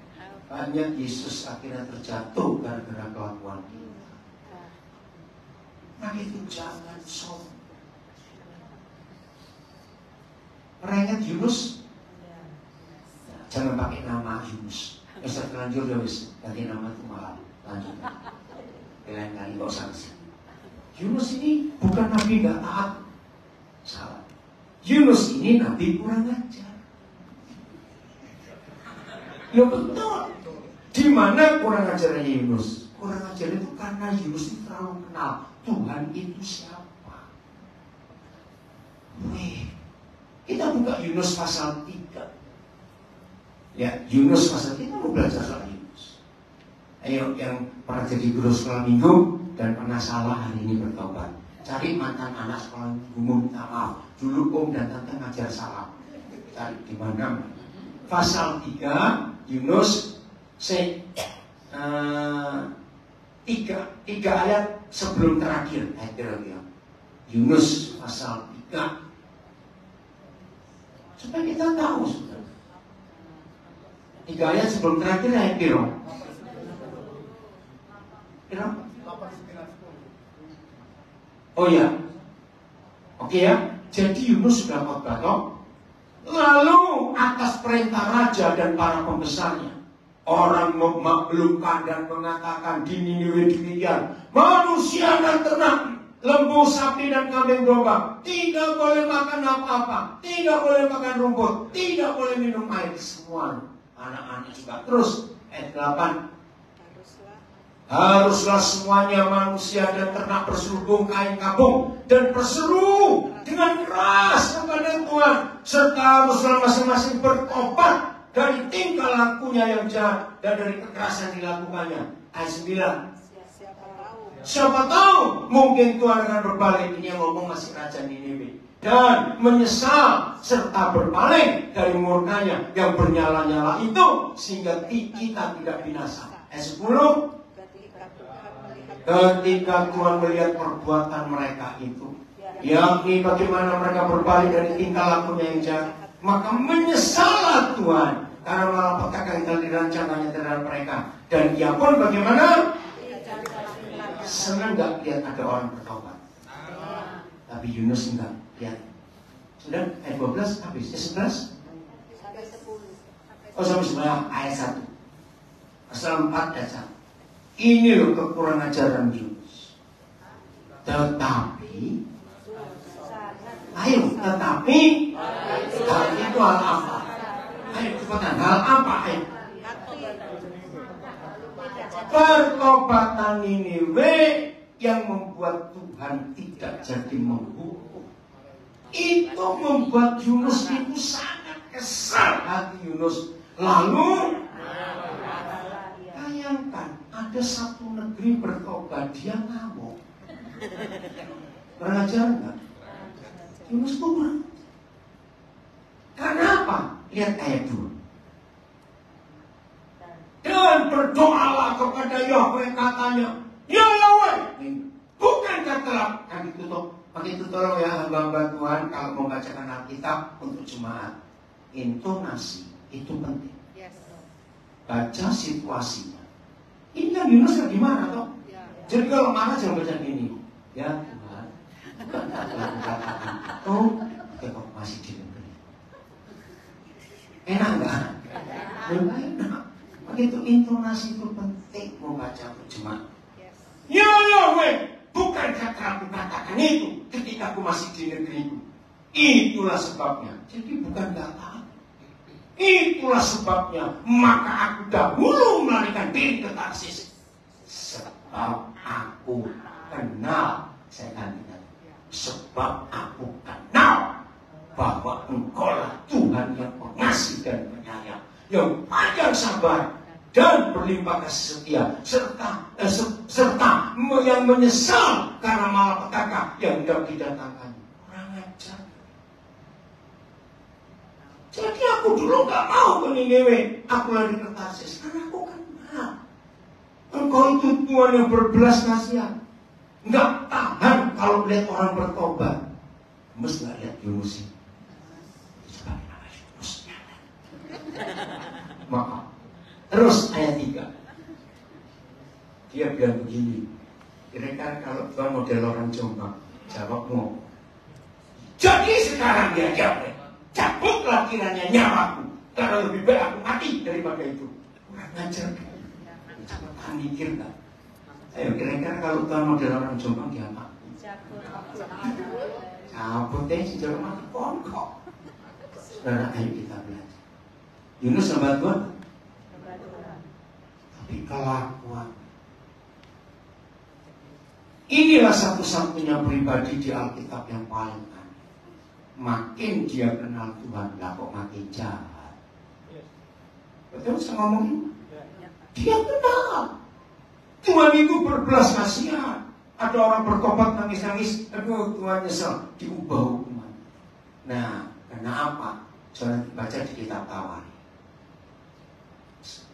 Banyak Yesus akhirnya terjatuh gara-gara kelakuan kita. Nah itu jangan sombong. Pernah ingat Yunus? Jangan pakai nama Yunus. Yang terlanjur ya wis, ganti nama itu malah lanjut. Lain kali nggak usah kesini. Yunus ini bukan nabi nggak taat, salah. Yunus ini nabi kurang ajar. Ya betul. Di mana kurang ajarnya Yunus? Kurang ajar itu karena Yunus itu terlalu kenal Tuhan itu siapa. Wih, kita buka Yunus pasal 3. Ya, Yunus pasal 3 mau belajar soal Yunus. Ayo yang pernah jadi guru sekolah minggu dan pernah salah hari ini bertobat. Cari mantan anak sekolah minggu, minta maaf. Dulu om dan tante ngajar salah. Cari di mana? Pasal 3 Yunus tiga ayat sebelum terakhir. Yunus pasal 3. Supaya kita tahu sudah. 3 ayat sebelum terakhir ayat piro? Piro? Oh ya. Oke ya. Jadi Yunus sudah khotbah toh. Lalu atas perintah raja dan para pembesarnya, orang memaklumkan dan mengatakan di Niniwe demikian, manusia dan ternak, lembu, sapi dan kambing domba tidak boleh makan apa-apa, tidak boleh makan rumput, tidak boleh minum air. Semua anak-anak juga. Terus ayat 8, haruslah semuanya manusia dan ternak berselubung kain kapung dan berseru dengan keras kepada Tuhan, serta haruslah masing-masing bertobat dari tingkah lakunya yang jahat dan dari kekerasan dilakukannya. Ayat 9, siapa tahu mungkin Tuhan akan berbalik. Ini yang ngomong masih Raja Niniwe, dan menyesal serta berpaling dari murkanya yang bernyala-nyala itu, sehingga kita tidak binasa. Ayat 10, Ketika Tuhan melihat perbuatan mereka itu, yakni bagaimana mereka berbalik dari tingkah lakunya yang jahat, maka menyesallah Tuhan karena malapetaka yang telah dirancangkannya terhadap mereka. Dan ia pun bagaimana? Senang gak lihat ada orang bertobat. Tapi Yunus enggak lihat. Sudah ayat 12 habis. 11 Sampai 10. Oh sampai 11 ayat 1. Pasal 4 ayat 1. Ini loh kekurangan ajaran Yunus. Tetapi ayo, tetapi hal itu hal apa? Ayo cepetan, hal apa? Ayo. Pertobatan Niniwe yang membuat Tuhan tidak jadi menghukum. Itu membuat Yunus itu sangat kesal hati Yunus. Lalu bayangkan ada satu negeri bertobat, dia ngamuk. Kurang ajar enggak? Yunus kurang. Karena apa? Lihat ayat 2. Dan berdoalah kepada Yahweh, katanya, ya Yahweh, bukankah telah kan ditutup. Maka itu tolong ya hamba-hamba Tuhan kalau membacakan Alkitab untuk jemaat, intonasi itu penting. Baca situasinya. Ini kan Yunus kan gimana toh? Jadi kalau marah jangan baca gini. Ya Tuhan, katakan itu kok masih di negeri. Enak enggak? Enak. Begitu intonasi itu penting membaca jemaat. Ya Yahweh, bukankah aku katakan itu ketika aku masih di negeriku? Itulah sebabnya. Jadi bukan gak tahu. Itulah sebabnya maka aku dahulu melarikan diri ke Tarsis. Sebab aku kenal. Saya gantikan. Sebab aku kenal bahwa Engkaulah Tuhan yang pengasih dan penyayang, yang panjang sabar dan berlimpah kasih setia, serta yang menyesal karena malapetaka yang hendak didatangkan. Kurang ajar. Jadi aku dulu gak mau ke Niniwe, aku lari ke Tarsis karena aku kenal Engkau itu Tuhan yang berbelas kasihan. Gak tahan kalau lihat orang bertobat. Mesti gak lihat Yunus ini. Sebagai nama Yunus. Maaf. Terus ayat 3. Dia bilang begini. Kira-kira kalau Tuhan model orang Jombang, jawab mau. Jadi sekarang dia jawab, cabutlah kiranya nyawaku, karena lebih baik aku mati daripada itu. Kurang ajar. Cepetan mikir kan. Ayo kira-kira kalau Tuhan model orang Jombang dia apa? Cabut deh sejauh mati pokok. Saudara, ayo kita belajar. Yunus hamba Tuhan. Tapi kelakuan. Inilah satu-satunya pribadi di Alkitab yang paling aneh. Makin dia kenal Tuhan, lah kok makin jahat. Betul saya ngomongin? Dia kenal Tuhan itu berbelas kasihan. Ada orang bertobat nangis-nangis, aduh Tuhan nyesel, diubah hukuman. Nah, kenapa? Jangan baca di kitab Tawari.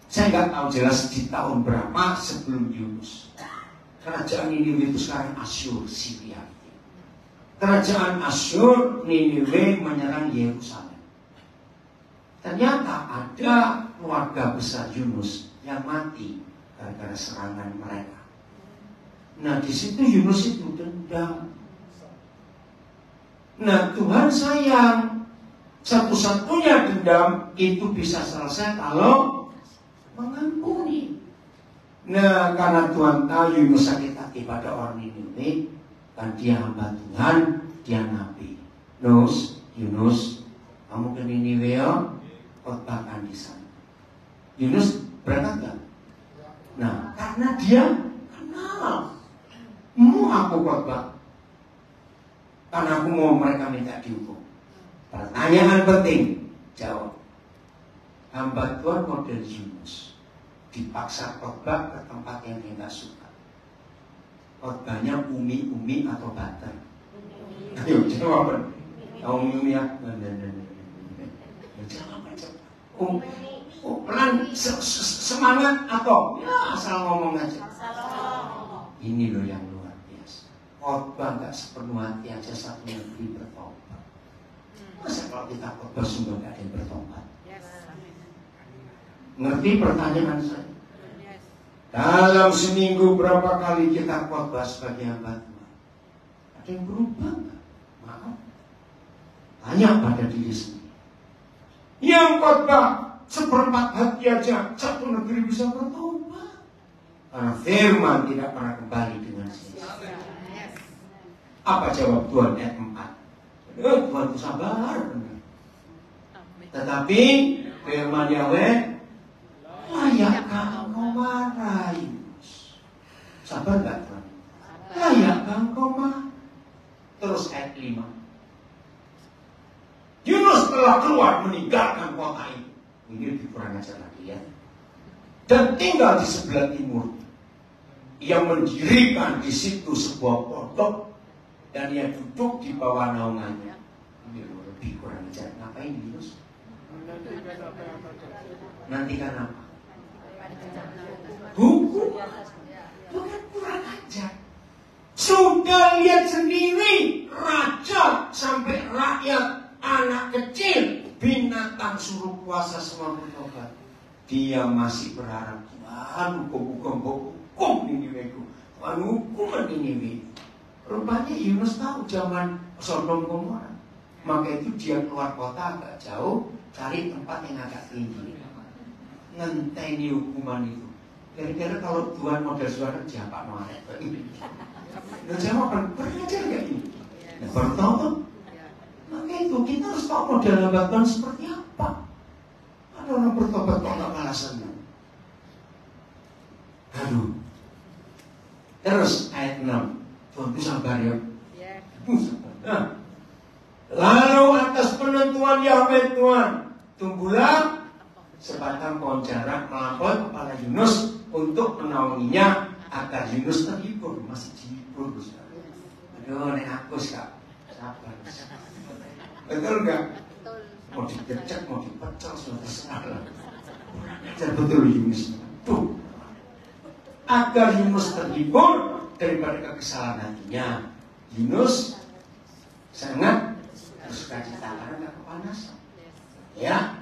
Saya nggak tahu jelas di tahun berapa sebelum Yunus. Kerajaan Niniwe itu sekarang Asyur, Syria. Kerajaan Asyur, Niniwe menyerang Yerusalem. Ternyata ada keluarga besar Yunus yang mati gara-gara serangan mereka. Nah di situ Yunus itu dendam. Nah Tuhan sayang, satu-satunya dendam itu bisa selesai kalau mengampuni. Nah karena Tuhan tahu Yunus sakit hati pada orang Niniwe, kan dia hamba Tuhan, dia nabi. Yunus, kamu ke Niniwe ya, khotbahkan di sana. Yunus berangkat gak? Nah karena dia kenal, mau aku khotbah, karena aku mau mereka minta dihukum. Pertanyaan penting, jawab. Hamba Tuhan model Yunus dipaksa khotbah ke tempat yang dia gak suka. Khotbahnya umi-umi atau banter? Ayo jawab. Umi ya. Jawab aja. Pelan semangat atau ya asal ngomong aja. Ini loh yang luar biasa. Khotbah nggak sepenuh hati aja satu negeri bertobat. Masa kalau kita khotbah sungguh nggak ada yang bertobat? Yes. Amin. Ngerti pertanyaan saya? Yes. Dalam seminggu berapa kali kita khotbah sebagai hamba Tuhan? Ada yang berubah nggak? Maaf. Tanya pada diri sendiri. Yang khotbah seperempat hati aja satu negeri bisa bertobat. Karena firman tidak pernah kembali dengan sia-sia. Yes. Apa jawab Tuhan ayat 4? Tuhan itu sabar benar. Tetapi firman Yahweh, layakkah engkau marah Yunus? Sabar gak Tuhan? Layakkah engkau marah? Terus ayat 5. Yunus telah keluar meninggalkan kota itu. Ini lebih kurang ajar lagi ya. Dan tinggal di sebelah timur. Ia mendirikan di situ sebuah pondok dan ia duduk di bawah naungannya. Ini lebih kurang ajar. Ngapain Yunus? Nantikan apa? Hukum. Bukan kurang ajar. Sudah lihat sendiri, raja sampai rakyat, anak kecil, binatang suruh puasa semua bertobat. Dia masih berharap Tuhan hukum Niniwe, Tuhan hukuman Niniwe. Rupanya Yunus tahu zaman Sodom Gomora. Maka itu dia keluar kota agak jauh, cari tempat yang agak tinggi, ngenteni hukuman itu. Kira-kira kalau Tuhan model suara siapa Noaret? Dan saya mau belajar gak ini? Nah, baru tahu tuh. Maka itu kita harus tahu model hamba Tuhan seperti apa. Ada orang bertobat kok gak alasannya. Aduh. Terus ayat 6. Tuhan itu sabar ya. Nah, lalu atas penentuan Yahweh Tuhan, tumbuhlah sebatang pohon jarak melampaui kepala Yunus untuk menaunginya agar Yunus terhibur. Masih dihibur. Aduh, nek aku kak. Sabar. Betul gak? Mau dikecek, mau dipecel, sudah terserah. Betul Yunus. Tuh. Agar Yunus terhibur daripada kekesalan hatinya. Yunus sangat bersuka cita karena gak kepanasan. Ya,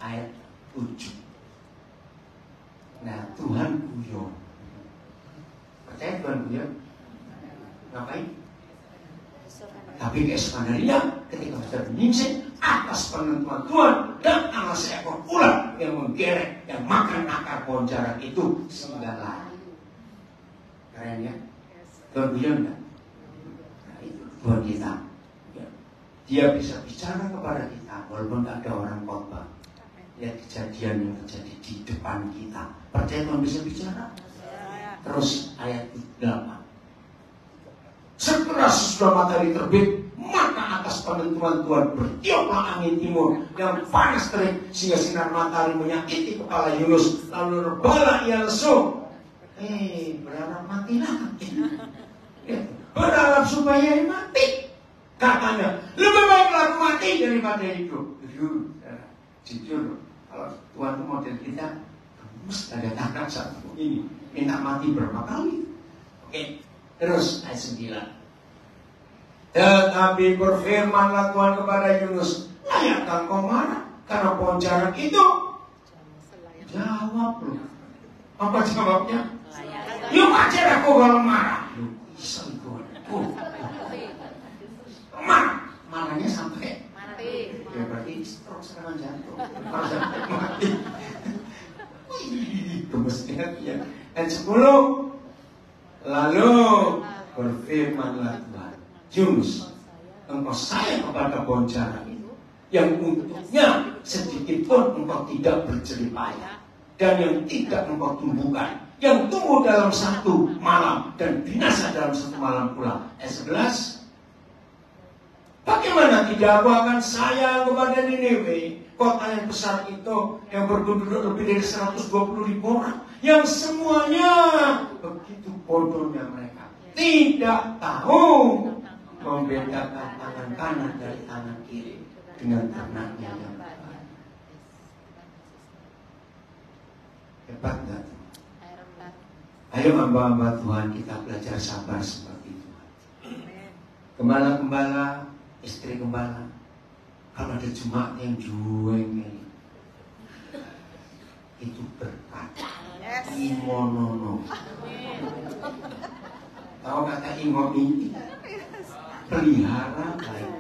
ayat 7. Nah, Tuhan guyon. Percaya Tuhan guyon? Ngapain? Tapi keesokan harinya ketika sudah menyingsing atas penentuan Tuhan dan anak seekor ular yang menggerek yang makan akar pohon jarak itu sehingga lari. Keren ya? Tuhan guyon enggak? Nah, itu Tuhan kita. Ya. Dia bisa bicara kepada kita walaupun tidak ada orang khotbah. Lihat kejadian yang terjadi di depan kita. Percaya Tuhan bisa bicara? Terus ayat 8. Setelah sesudah matahari terbit, maka atas penentuan Tuhan bertiuplah angin timur yang panas terik sehingga sinar matahari menyakiti kepala Yunus. Lalu rebalah ia lesu. Berharap mati lagi. Berharap supaya ia mati. Katanya, lebih baiklah aku mati daripada hidup. Jujur, kalau Tuhan itu model kita, mesti ada tangan satu ini minta mati berapa kali. Oke. Terus ayat 9. Tetapi berfirmanlah Tuhan kepada Yunus, layakkah kau marah karena pohon jarak itu? Jawab loh. Apa jawabnya? Yuk ajar aku kalau marah. Iseng Tuhan. Marahnya sampai mati. Ya berarti stroke serangan jantung. Kalau sampai mati. Gemes banget ya. Ayat 10. Lalu berfirmanlah Tuhan, Yunus, engkau sayang kepada pohon jarak itu, yang untuknya sedikit pun engkau tidak berjerih payah, dan yang tidak engkau tumbuhkan, yang tumbuh dalam satu malam dan binasa dalam satu malam pula. Ayat 11. Bagaimana tidak aku akan sayang kepada Niniwe, kota yang besar itu yang berpenduduk lebih dari 120.000 orang, yang semuanya begitu bodohnya mereka, tidak tahu membedakan tangan kanan dari tangan kiri dengan ternaknya yang baik. Hebat nggak? Ayo hamba-hamba Tuhan, kita belajar sabar seperti Tuhan. Gembala-gembala, istri gembala, kalau ada jemaat yang jueng itu berkat. Imonono. Tahu kata imo ini? Pelihara baik-baik.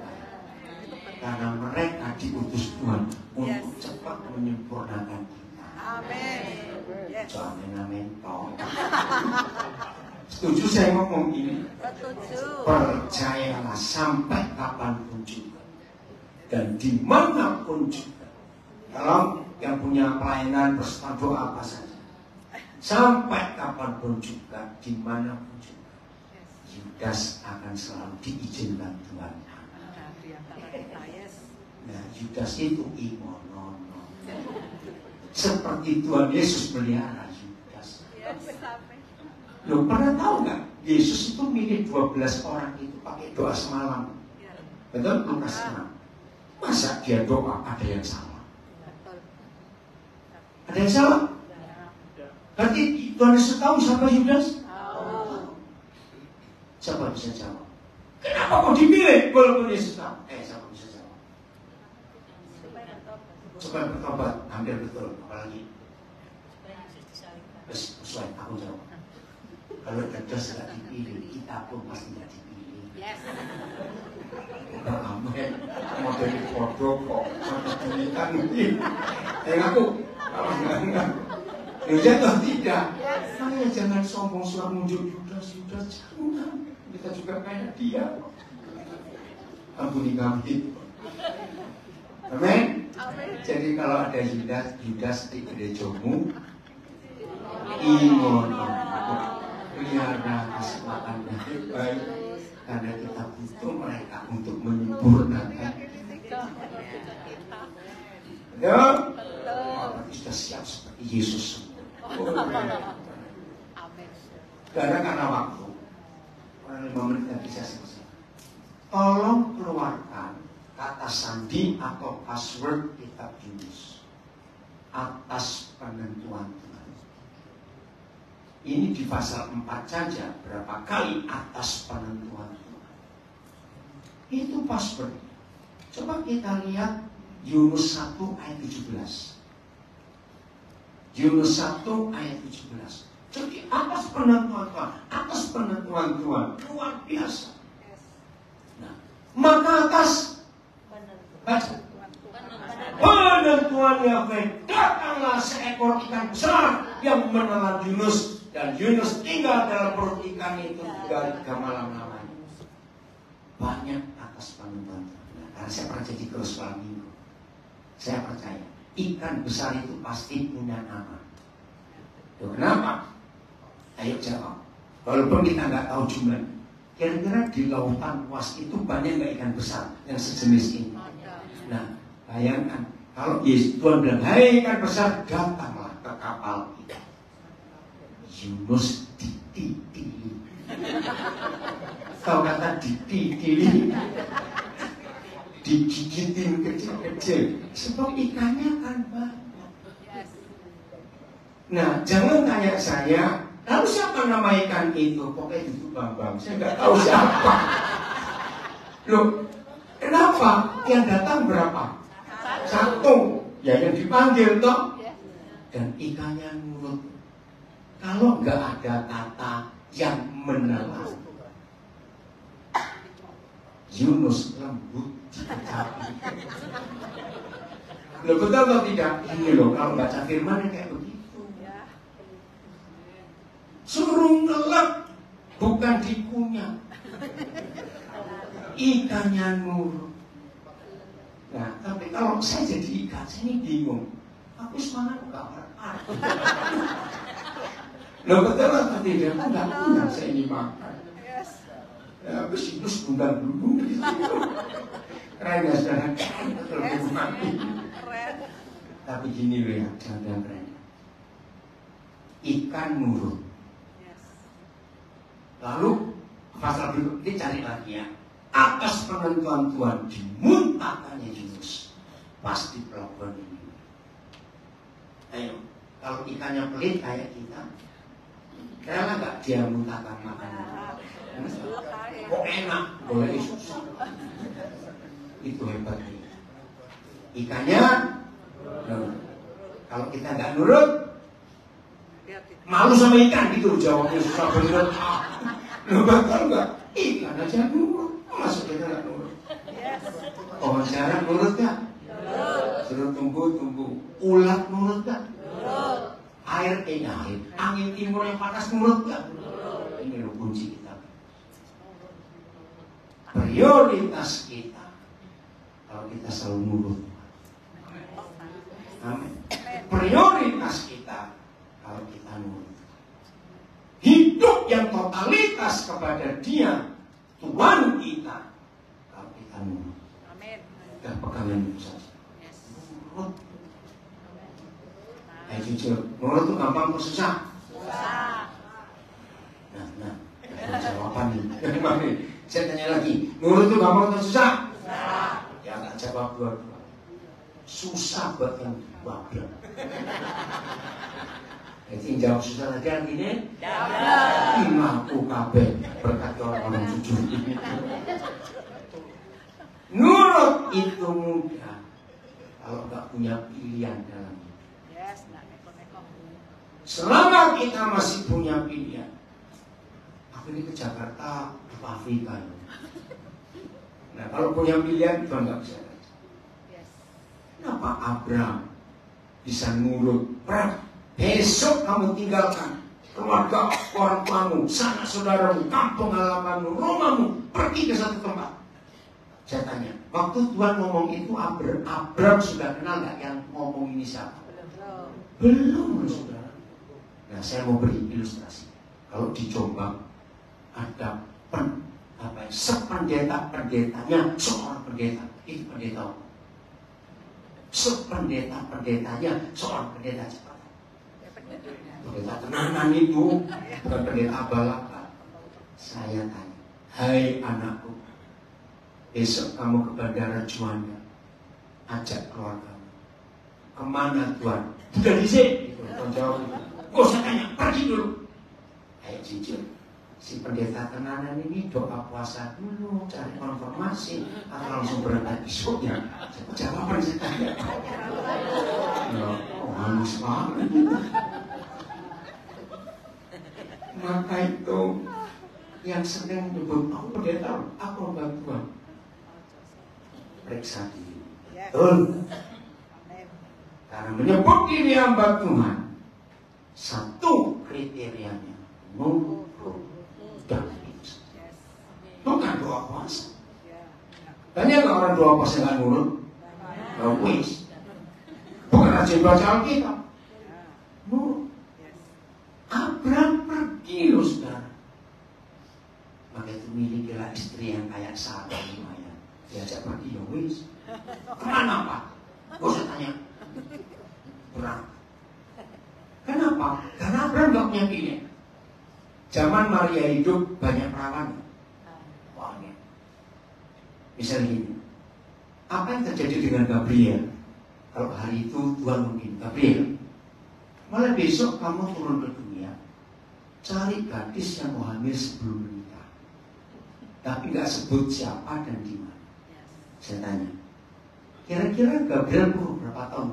Karena mereka diutus Tuhan untuk cepat menyempurnakan kita. Amin. Amin. Setuju saya ngomong ini? Setuju. Percayalah sampai kapanpun juga dan dimanapun juga. Kalau yang punya pelayanan berserta doa apa saja, sampai kapanpun juga, dimanapun juga, Yudas akan selalu diizinkan Tuhan. Nah, Yudas itu imonono. Seperti Tuhan Yesus pelihara Yudas. Lo pernah tahu nggak? Yesus itu milih 12 orang itu pakai doa semalam. Betul? Lukas 6. Masa dia doa ada yang salah? Ada yang salah? Berarti Tuhan Yesus tahu siapa Yudas? Siapa bisa jawab? Kenapa kok dipilih walaupun Yesus tahu? Siapa bisa jawab? Supaya bertobat. Hampir betul. Apalagi sesuai aku jawab. Kalau Yudas tidak dipilih, kita pun pasti tidak dipilih. Amin. Mau jadi bodoh kok, mau demikian mungkin. Aku enggak. Atau tidak? Makanya jangan sombong suara muncul Yudas, jangan. Kita juga kayak dia. Ampuni kami. Amin. Jadi kalau ada Yudas di gerejamu, imono, pelihara kesempatan yang baik, karena kita butuh mereka untuk menyempurnakan. Ya, kita siap seperti Yesus. Karena waktu, 5 menit dan bisa selesai. Tolong keluarkan kata sandi atau password kitab Yunus atas penentuan Tuhan. Ini di pasal 4 saja berapa kali atas penentuan Tuhan. Itu password. Coba kita lihat Yunus 1 ayat 17. Yunus 1 ayat 17. Jadi atas penentuan Tuhan, atas penentuan Tuhan, luar biasa. Nah, maka atas penentuan Yahweh datanglah seekor ikan besar yang menelan Yunus, dan Yunus tinggal dalam perut ikan itu 3 malam lamanya. Banyak atas penentuan Tuhan. Nah, karena saya pernah jadi guru sekolah minggu, saya percaya ikan besar itu pasti punya nama. Loh, kenapa? Ayo jawab. Walaupun kita nggak tahu jumlahnya. Kira-kira di lautan luas itu banyak nggak ikan besar yang sejenis ini? Nah, bayangkan kalau Yesus Tuhan bilang, hai ikan besar, datanglah ke kapal kita. Yunus dititili. Tahu kata dititili? Digigitin kecil-kecil. Sebab ikannya kan banyak. Nah, jangan tanya saya, lalu siapa nama ikan itu? Pokoknya itu Bambang. Saya nggak tahu siapa. Loh, kenapa? Yang datang berapa? 1. Ya yang dipanggil toh. Dan ikannya nurut. Kalau nggak ada kata yang menelan, Yunus lembut dipecapi. Loh, betul atau tidak? Ini loh, kalau baca firman kayak begitu. Suruh ngelak, bukan dikunyah. Ikannya nurut. Nah, tapi kalau saya jadi ikan, saya ini bingung. Aku semangat enggak berarti. Loh, betul atau tidak? Aku enggak punya, saya ini makan. Ya, habis itu sebundang dulu di situ. Keren ya, saudara? Betul, bukan. Tapi gini loh ya, jangan keren. Ikan nurut. Lalu pasal berikut ini cari lagi ya. Atas penentuan Tuhan dimuntahkannya Yunus pasti pelabuhan ini. Ayo, kalau ikannya pelit kayak kita, Rela nggak dia muntahkan makanan? Kok enak, boleh susah. Itu hebatnya. Ikannya nurut. Kalau kita nggak nurut, malu sama ikan gitu jawabnya susah bener. Lo bakal nggak? Ikan aja nurut, masuk kita nggak nurut. Pohon jarang nurut nggak? Suruh tumbuh. Ulat nurut nggak? Air, angin timur yang panas nurut nggak? Ini lo kunci kita. Prioritas kita kalau kita selalu nurut. Amin. Prioritas kita kalau kita nurut. Hidup yang totalitas kepada Dia, Tuhan kita, kalau kita nurut. Amin. Kita pegangan itu saja. Nurut. Jujur, nurut itu gampang atau susah? Susah. Nah, jawaban nih. Saya tanya lagi, nurut itu gampang atau susah? Susah. Ya nggak jawab dua-dua. Susah buat yang babak. Jadi yang jawab susah tadi artinya ngaku kabeh berkat orang jujur ini. Nurut itu mudah kalau nggak punya pilihan dalam hidup. Selama kita masih punya pilihan, aku ini ke Jakarta, ke Afrika. Nah kalau punya pilihan itu nggak bisa. Kenapa Abraham bisa nurut? Besok kamu tinggalkan keluarga, orang tuamu, sanak saudaramu, kampung halamanmu, rumahmu, pergi ke satu tempat. Saya tanya, waktu Tuhan ngomong itu Abraham sudah kenal nggak yang ngomong ini siapa? Belum, saudara. Nah, saya mau beri ilustrasi. Kalau di Jombang ada sependeta-pendetanya seorang pendeta, itu pendeta. Sependeta-pendetanya seorang pendeta cepat. Pendeta tenanan itu, bukan pendeta abal-abal. Saya tanya, hai anakku, besok kamu ke Bandara Juanda, ajak keluargamu. Kemana Tuhan? Sudah di sini. Tuhan jawab itu. Gak usah tanya, pergi dulu. Ayo jujur, si pendeta tenanan ini doa puasa dulu, cari konfirmasi, atau langsung berangkat besoknya. Jawaban saya tanya. Halus banget. Maka itu yang sering menyebut aku pendeta, aku membantu Tuhan. Periksa diri. Betul. Karena menyebut diri hamba Tuhan, satu kriterianya nurut dan ikhlas. Bukan doa puasa. Banyak nggak orang doa puasa nggak nurut? Nggak wis. Bukan rajin baca Alkitab. Nurut. Abraham pergi loh saudara. Maka itu milikilah istri yang kayak Sarah lumayan. Diajak pergi ya wis. Kemana Pak? Gak usah tanya. Berang. Kenapa? Karena Abraham gak punya pilihan. Zaman Maria hidup banyak perawan. Banyak. Misalnya gini, apa yang terjadi dengan Gabriel? Kalau hari itu Tuhan mungkin Gabriel, malah besok kamu turun ke dunia, cari gadis yang mau hamil sebelum menikah. Tapi gak sebut siapa dan di mana. Saya tanya, kira-kira Gabriel perlu berapa tahun?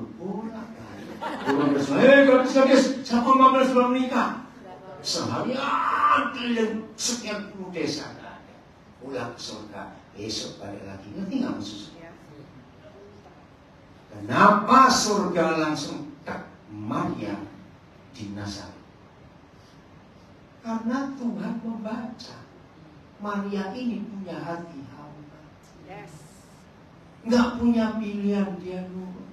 Turun ke surga, gadis, siapa mau hamil sebelum menikah? Seharian keliling sekian puluh desa nggak ada. Pulang ke surga, besok balik lagi. Ngerti nggak maksudnya? Kenapa surga langsung tak Maria di Nazaret? Karena Tuhan membaca Maria ini punya hati hamba. Nggak punya pilihan, dia nurut.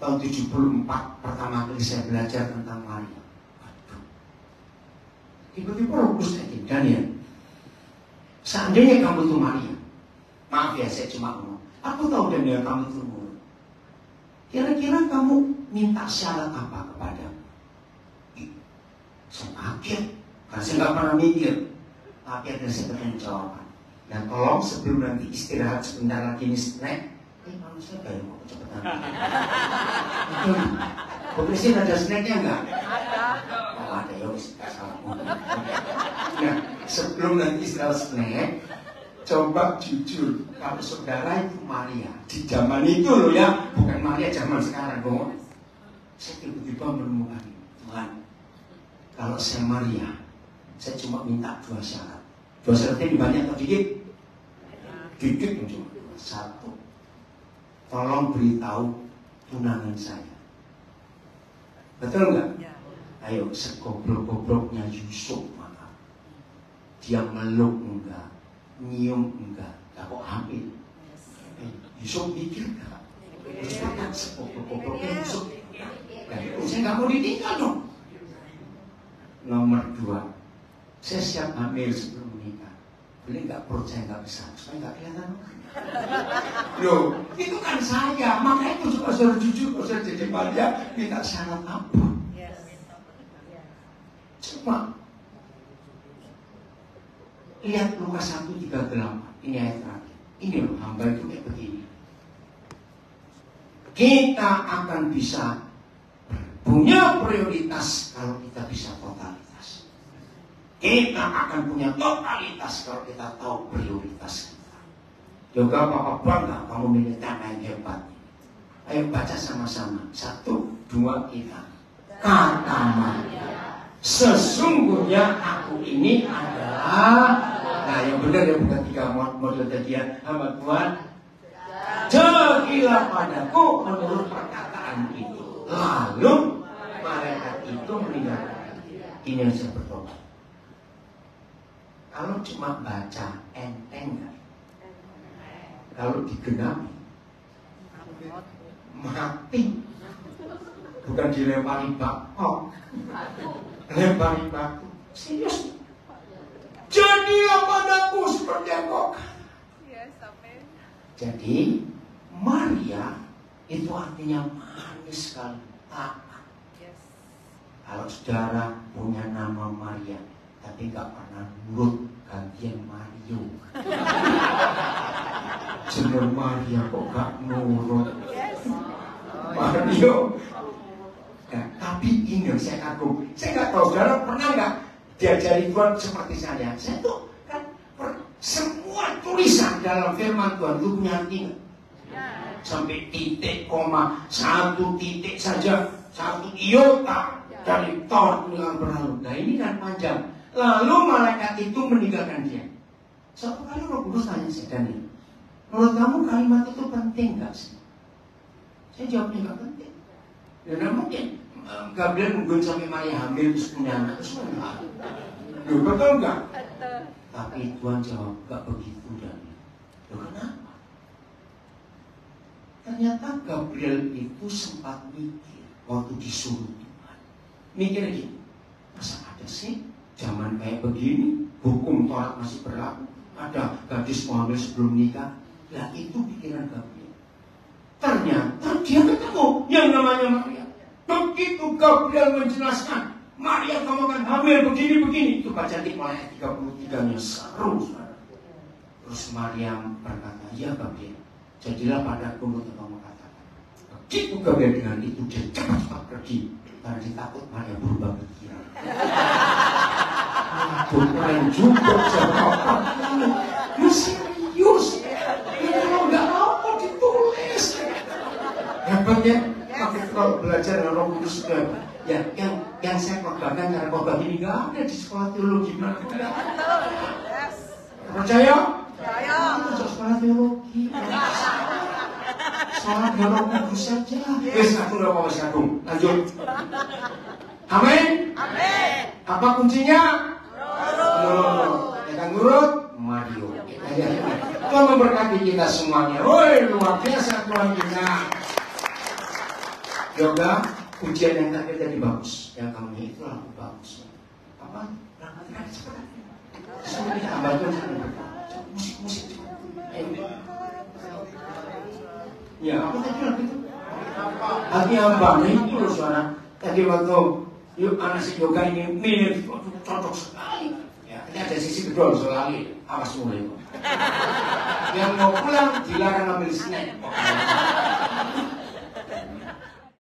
Tahun 74 pertama kali saya belajar tentang Maria. Tiba-tiba Roh Kudus tanya, Daniel, seandainya kamu itu Maria, maaf ya saya cuma ngomong, aku tahu Daniel kamu itu nurut. Kira-kira kamu minta syarat apa kepadamu? Saya kaget, karena saya nggak pernah mikir. Tapi akhirnya saya ketemu jawaban. Dan tolong sebelum nanti istirahat sebentar lagi ini snack, manusia kayak mau kecepatan. Betul. Ada snacknya enggak? Ada. Nah, sebelum nanti Israel snack, coba jujur, kalau saudara itu Maria di zaman itu loh ya, bukan Maria zaman sekarang dong. Saya tiba-tiba menemukan Tuhan, kalau saya Maria, saya cuma minta 2 syarat. 2 syaratnya ini banyak atau dikit? Dikit cuma 1. Tolong beritahu tunangan saya. Betul nggak? Ayo, segobrok-gobroknya Yusuf, maka dia meluk enggak, nyium enggak, kok hamil. Yusuf mikir enggak? Yusuf kan segobrok-gobroknya Yusuf. Saya nggak mau ditinggal dong. Nomor 2, saya siap hamil sebelum menikah. Boleh nggak perut saya nggak besar, supaya nggak kelihatan. Loh, itu kan saya. Makanya itu suka suruh jujur, kalau saya jadi Maria minta syarat apa? Cuma lihat Lukas 1:38. Ini ayat terakhir. Ini loh, hamba itu kayak begini. Kita akan bisa punya prioritas kalau kita bisa totalitas. Kita akan punya totalitas kalau kita tahu prioritas kita. Juga Papa bangga kamu militer yang hebat. Ayo baca sama-sama. 1, 2, 3. Kata Maria, sesungguhnya aku ini adalah, nah yang benar ya, bukan 3 model tadian. Hamba Tuhan, jadilah padaku menurut perkataan itu. Lalu malaikat itu meninggalkan dia. Ini yang saya bertobat. Kalau cuma baca enteng nggak? Kalau digenapi mati. Bukan dilempari bakok, lempari batu. Serius. Jadilah padaku seperti engkau. Jadi Maria itu artinya manis sekali, taat. Kalau saudara punya nama Maria tapi nggak pernah nurut, gantian Mario. Jeneng Maria kok gak nurut. Mario. Nah, tapi ini yang saya kagum. Saya nggak tahu saudara pernah nggak diajari Tuhan seperti saya. Saya tuh kan semua tulisan dalam firman Tuhan itu punya arti. Sampai titik, koma, 1 titik saja, 1 iota dari tahun yang berlalu. Nah ini kan panjang. Lalu malaikat itu meninggalkan dia. Suatu kali Roh Kudus tanya saya, Daniel, menurut kamu kalimat itu penting nggak sih? Saya jawabnya nggak penting. Ya nggak mungkin Gabriel nungguin sampai Maria hamil terus punya anak terus enggak. Loh, betul nggak? Tapi Tuhan jawab nggak begitu, Daniel. Loh kenapa? Ternyata Gabriel itu sempat mikir waktu disuruh Tuhan. Mikir gini, masa ada sih zaman kayak begini, hukum Taurat masih berlaku, ada gadis mau hamil sebelum nikah. Nah itu pikiran Gabriel. Ternyata dia ketemu yang namanya Maria. Begitu Gabriel menjelaskan, Maria kamu akan hamil begini-begini, itu baca di ayat 33-nya seru. Terus Maria berkata, ya Gabriel, jadilah padaku menurut yang kamu katakan. Begitu Gabriel dengan itu, dia cepat-cepat pergi karena dia takut Maria berubah pikiran. Aduh, keren juga jawab. Ya serius. Ya kalau nggak apa ditulis. Hebatnya, kalau belajar dengan Roh Kudus juga. Ya, yang saya perbahkan cara khotbah ini nggak ada di sekolah teologi. Percaya? Percaya. Masuk sekolah teologi. Salah Roh Kudus saja. Wes aku nggak mau satu. Lanjut. Amin. Amin. Apa kuncinya? Nurut. Yang nurut, Mario. Tuhan memberkati kita semuanya. Woi, luar biasa Tuhan kita. Yoga, ujian yang terakhir tadi bagus. Yang kamu itu lagu bagus. Apa? Lagu terakhir seperti semua ditambah Tuhan. Musik-musik. Ya, apa tadi lagu itu? Hati hamba. Nah itu loh suara. Tadi waktu yuk anak si Yoga ini mirip, cocok sekali. Ya, ini ada sisi kedua soalnya. Awas mulai. Yang mau pulang dilarang ambil snack.